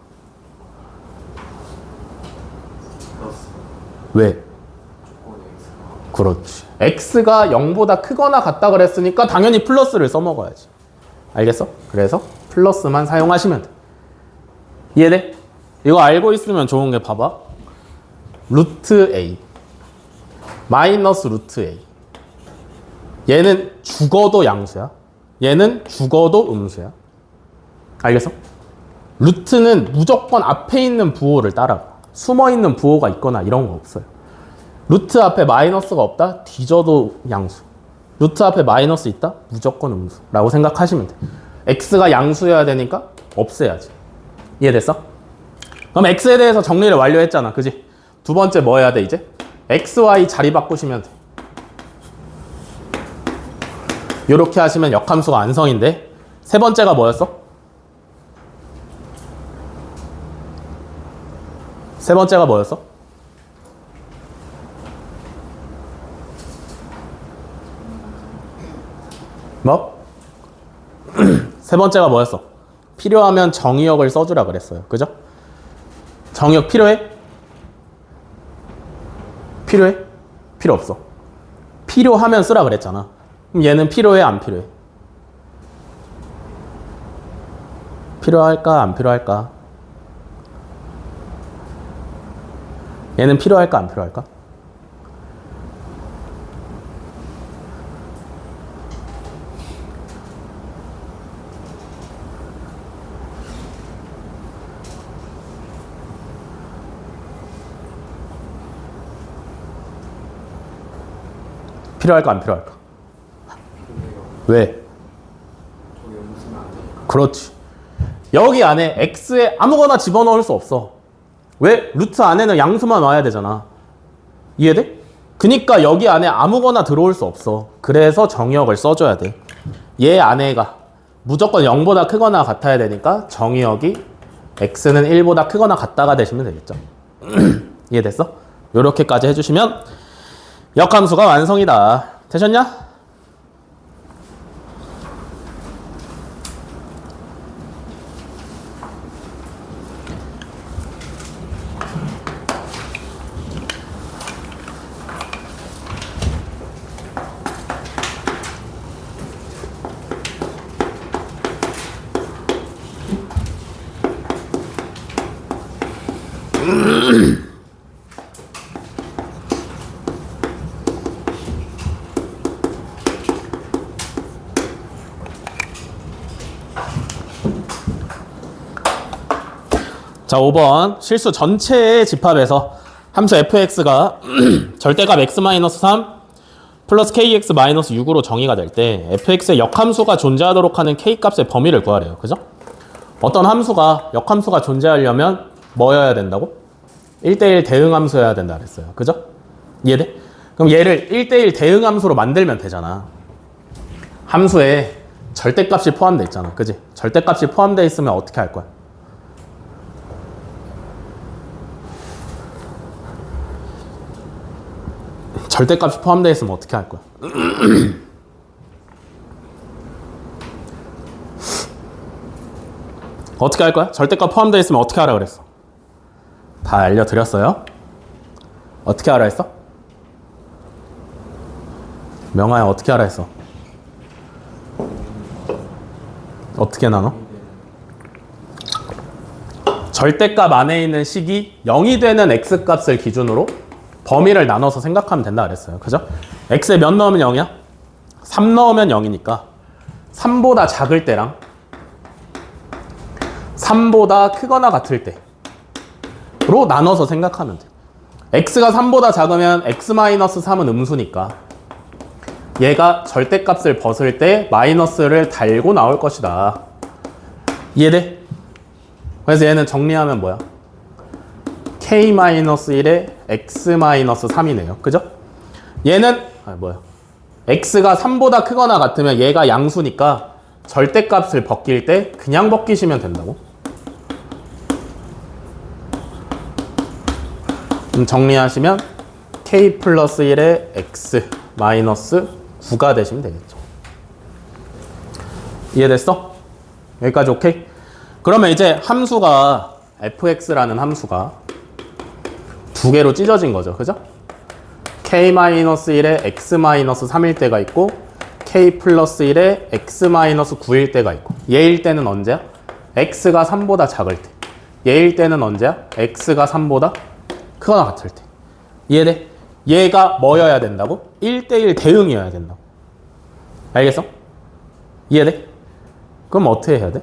플러스 왜? 조건이 x가 그렇지. x가 0보다 크거나 같다 그랬으니까 당연히 플러스를 써먹어야지. 알겠어? 그래서 플러스만 사용하시면 돼. 이해돼? 이거 알고 있으면 좋은 게 봐봐. 루트 a 마이너스 루트 a 얘는 죽어도 양수야. 얘는 죽어도 음수야. 알겠어? 루트는 무조건 앞에 있는 부호를 따라가. 숨어있는 부호가 있거나 이런 거 없어요. 루트 앞에 마이너스가 없다? 뒤져도 양수. 루트 앞에 마이너스 있다? 무조건 음수 라고 생각하시면 돼. x가 양수여야 되니까 없애야지. 이해됐어? 그럼 x에 대해서 정리를 완료했잖아. 그지? 두 번째 뭐 해야 돼 이제? x, y 자리 바꾸시면 돼. 이렇게 하시면 역함수가 완성인데 세 번째가 뭐였어? 세 번째가 뭐였어? 뭐? 세 번째가 뭐였어? 필요하면 정의역을 써주라 그랬어요. 그죠? 정의역 필요해? 필요해? 필요 없어. 필요하면 쓰라 그랬잖아. 그럼 얘는 필요해? 안 필요해? 필요할까? 안 필요할까? 얘는 필요할까? 안 필요할까? 필요할까? 안 필요할까? 필요해요. 왜? 저기 음수면 안 되니까. 그렇지. 여기 안에 x에 아무거나 집어넣을 수 없어. 왜? 루트 안에는 양수만 와야 되잖아. 이해돼? 그니까 여기 안에 아무거나 들어올 수 없어. 그래서 정의역을 써줘야 돼. 얘 안에가 무조건 0보다 크거나 같아야 되니까 정의역이 x는 1보다 크거나 같다가 되시면 되겠죠. 이해됐어? 요렇게까지 해주시면 역함수가 완성이다. 되셨냐? 자, 5번 실수 전체의 집합에서 함수 fx가 절대값 x-3 플러스 kx-6으로 정의가 될 때 fx의 역함수가 존재하도록 하는 k값의 범위를 구하래요. 그죠? 어떤 함수가 역함수가 존재하려면 뭐여야 된다고? 1대1 대응함수여야 된다 그랬어요. 그죠? 이해돼? 그럼 얘를 1대1 대응함수로 만들면 되잖아. 함수에 절대값이 포함되어 있잖아. 그지? 절대값이 포함되어 있으면 어떻게 할 거야? 절대값이 포함되어 있으면 어떻게 할 거야? 어떻게 할 거야? 절대값 포함되어 있으면 어떻게 하라 그랬어? 다 알려드렸어요? 어떻게 하라 했어? 명아야 어떻게 하라 했어? 어떻게 나눠? 절대값 안에 있는 식이 0이 되는 x값을 기준으로 범위를 나눠서 생각하면 된다 그랬어요. 그죠? x에 몇 넣으면 0이야? 3 넣으면 0이니까 3보다 작을 때랑 3보다 크거나 같을 때로 나눠서 생각하면 돼. x가 3보다 작으면 x-3은 음수니까 얘가 절대값을 벗을 때 마이너스를 달고 나올 것이다. 이해돼? 그래서 얘는 정리하면 뭐야? k-1에 x-3이네요. 그죠? 얘는 뭐야? x가 3보다 크거나 같으면 얘가 양수니까 절대값을 벗길 때 그냥 벗기시면 된다고. 정리하시면 k 플러스 1에 x 마이너스 9가 되시면 되겠죠. 이해됐어? 여기까지 오케이? 그러면 이제 함수가 fx라는 함수가 두 개로 찢어진 거죠. 그죠? k-1에 x-3일 때가 있고 k 플러스 1에 x-9일 때가 있고 얘일 때는 언제야? x가 3보다 작을 때. 얘일 때는 언제야? x가 3보다 크거나 같을 때. 이해돼? 얘가 뭐여야 된다고? 1대1 대응이어야 된다고. 알겠어? 이해돼? 그럼 어떻게 해야 돼?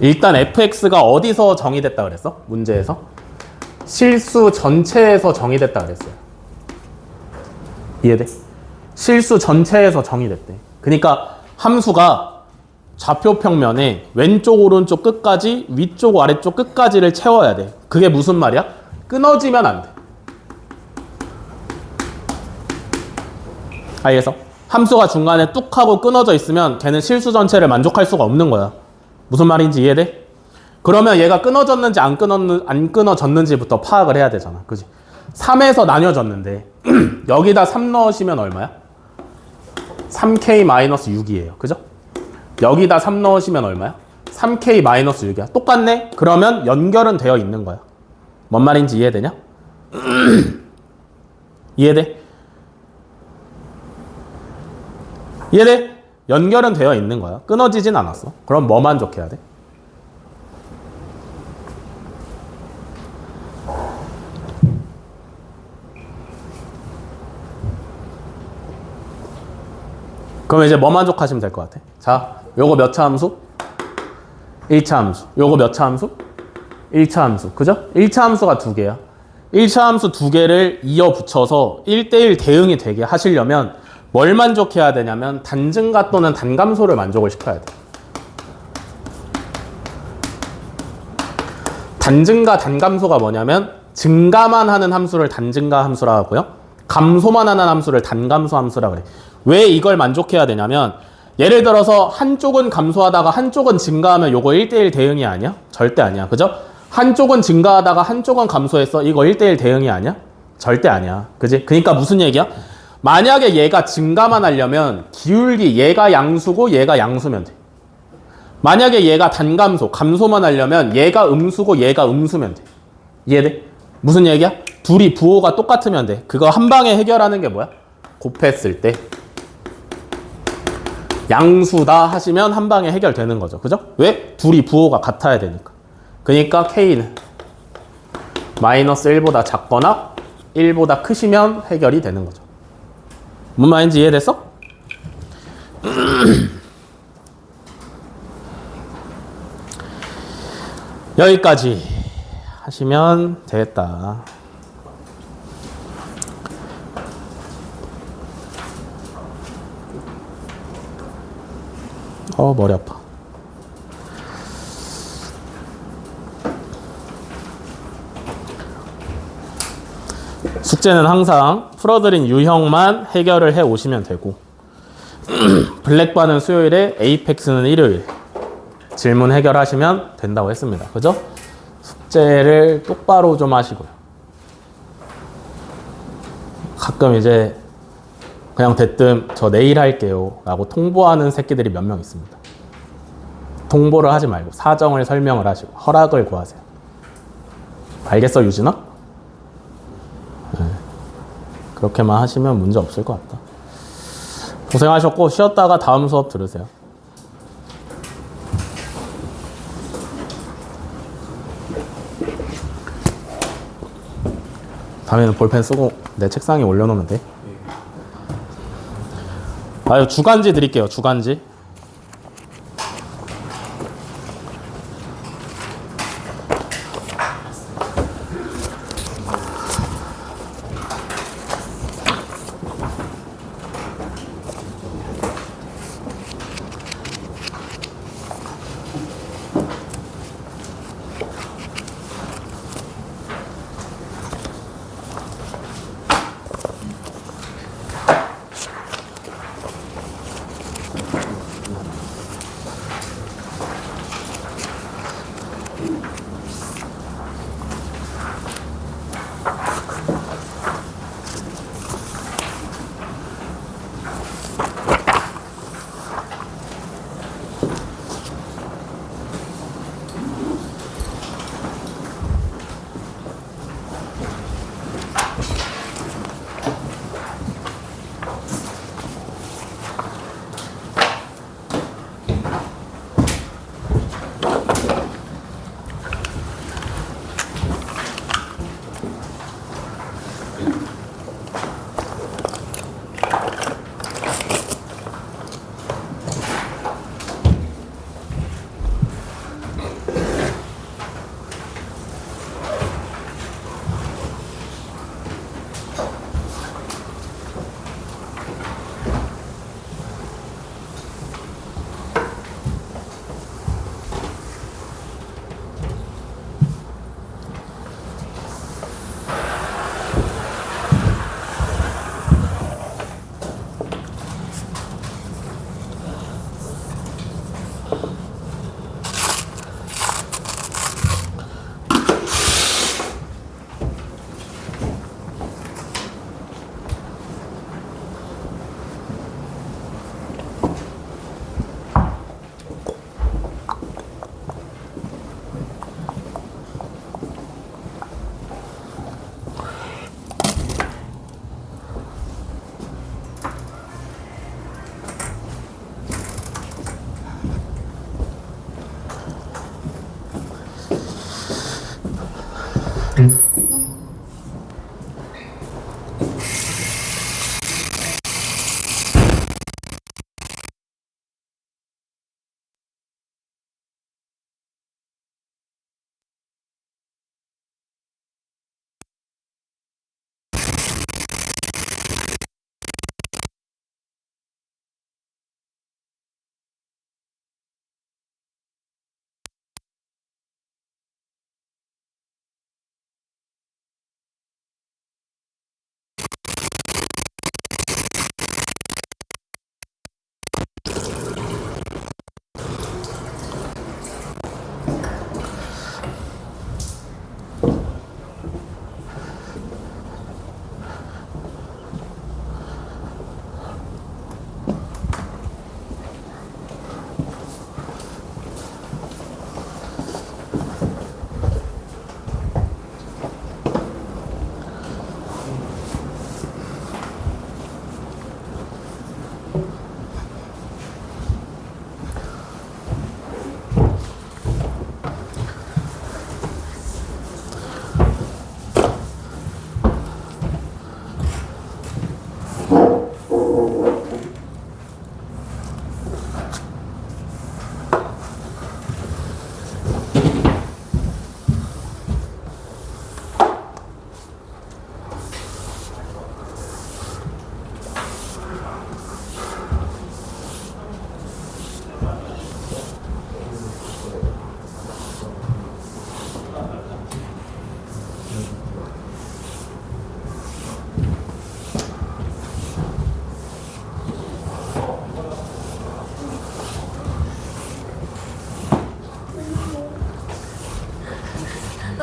일단 fx가 어디서 정의됐다 그랬어? 문제에서? 실수 전체에서 정의됐다 그랬어요. 이해돼? 실수 전체에서 정의됐대. 그러니까 함수가 좌표 평면에 왼쪽 오른쪽 끝까지 위쪽 아래쪽 끝까지를 채워야 돼. 그게 무슨 말이야? 끊어지면 안 돼. 알겠어? 함수가 중간에 뚝 하고 끊어져 있으면 걔는 실수 전체를 만족할 수가 없는 거야. 무슨 말인지 이해돼? 그러면 얘가 끊어졌는지 안 끊어졌는지부터 파악을 해야 되잖아. 그지? 3에서 나뉘어졌는데 여기다 3 넣으시면 얼마야? 3k-6이에요. 그죠? 여기다 3 넣으시면 얼마야? 3k-6이야. 똑같네? 그러면 연결은 되어 있는 거야. 뭔 말인지 이해되냐? 이해돼? 이해돼? 연결은 되어 있는 거야. 끊어지진 않았어. 그럼 뭐 만족해야 돼? 그럼 이제 뭐 만족하시면 될 것 같아? 자, 요거 몇 차 함수? 1차 함수. 요거 몇 차 함수? 1차 함수. 그죠? 1차 함수가 두 개야. 1차 함수 두 개를 이어 붙여서 1대1 대응이 되게 하시려면 뭘 만족해야 되냐면 단증가 또는 단감소를 만족을 시켜야 돼. 단증가 단감소가 뭐냐면 증가만 하는 함수를 단증가 함수라 하고요. 감소만 하는 함수를 단감소 함수라 그래. 왜 이걸 만족해야 되냐면 예를 들어서 한쪽은 감소하다가 한쪽은 증가하면 요거 1대1 대응이 아니야? 절대 아니야. 그죠? 한쪽은 증가하다가 한쪽은 감소했어. 이거 1대1 대응이 아니야? 절대 아니야. 그지? 그러니까 무슨 얘기야? 만약에 얘가 증가만 하려면 기울기 얘가 양수고 얘가 양수면 돼. 만약에 얘가 단감소, 감소만 하려면 얘가 음수고 얘가 음수면 돼. 이해돼? 무슨 얘기야? 둘이 부호가 똑같으면 돼. 그거 한 방에 해결하는 게 뭐야? 곱했을 때 양수다 하시면 한 방에 해결되는 거죠. 그죠? 왜? 둘이 부호가 같아야 되니까. 그러니까 K는 마이너스 1보다 작거나 1보다 크시면 해결이 되는 거죠. 뭔 말인지 이해됐어? 여기까지 하시면 되겠다. 머리 아파. 숙제는 항상 풀어드린 유형만 해결을 해 오시면 되고 블랙바는 수요일에 에이펙스는 일요일 질문 해결하시면 된다고 했습니다. 그죠? 숙제를 똑바로 좀 하시고요. 가끔 이제 그냥 대뜸 저 내일 할게요 라고 통보하는 새끼들이 몇 명 있습니다. 통보를 하지 말고 사정을 설명을 하시고 허락을 구하세요. 알겠어 유진아? 네. 그렇게만 하시면 문제 없을 것 같다. 고생하셨고 쉬었다가 다음 수업 들으세요. 다음에는 볼펜 쓰고 내 책상에 올려놓으면 돼. 아유 주간지 드릴게요. 주간지.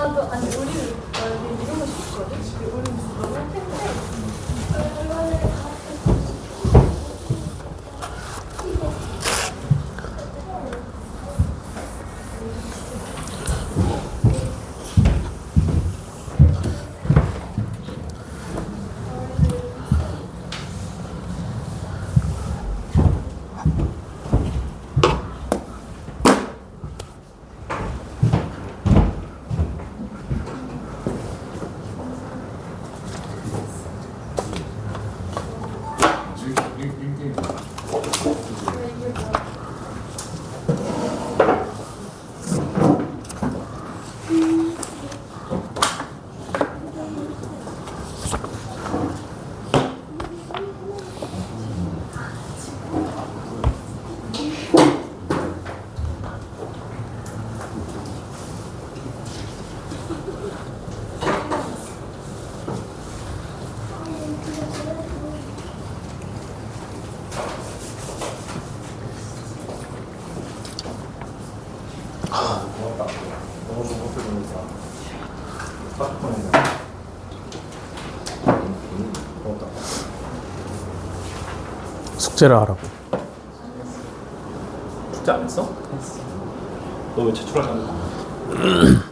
나도 아니 우리 이러고 싶거든. 우리 너무 할 텐데. 숙제를 하라고. 숙제 안 했어? 너 왜 제출하지 않아?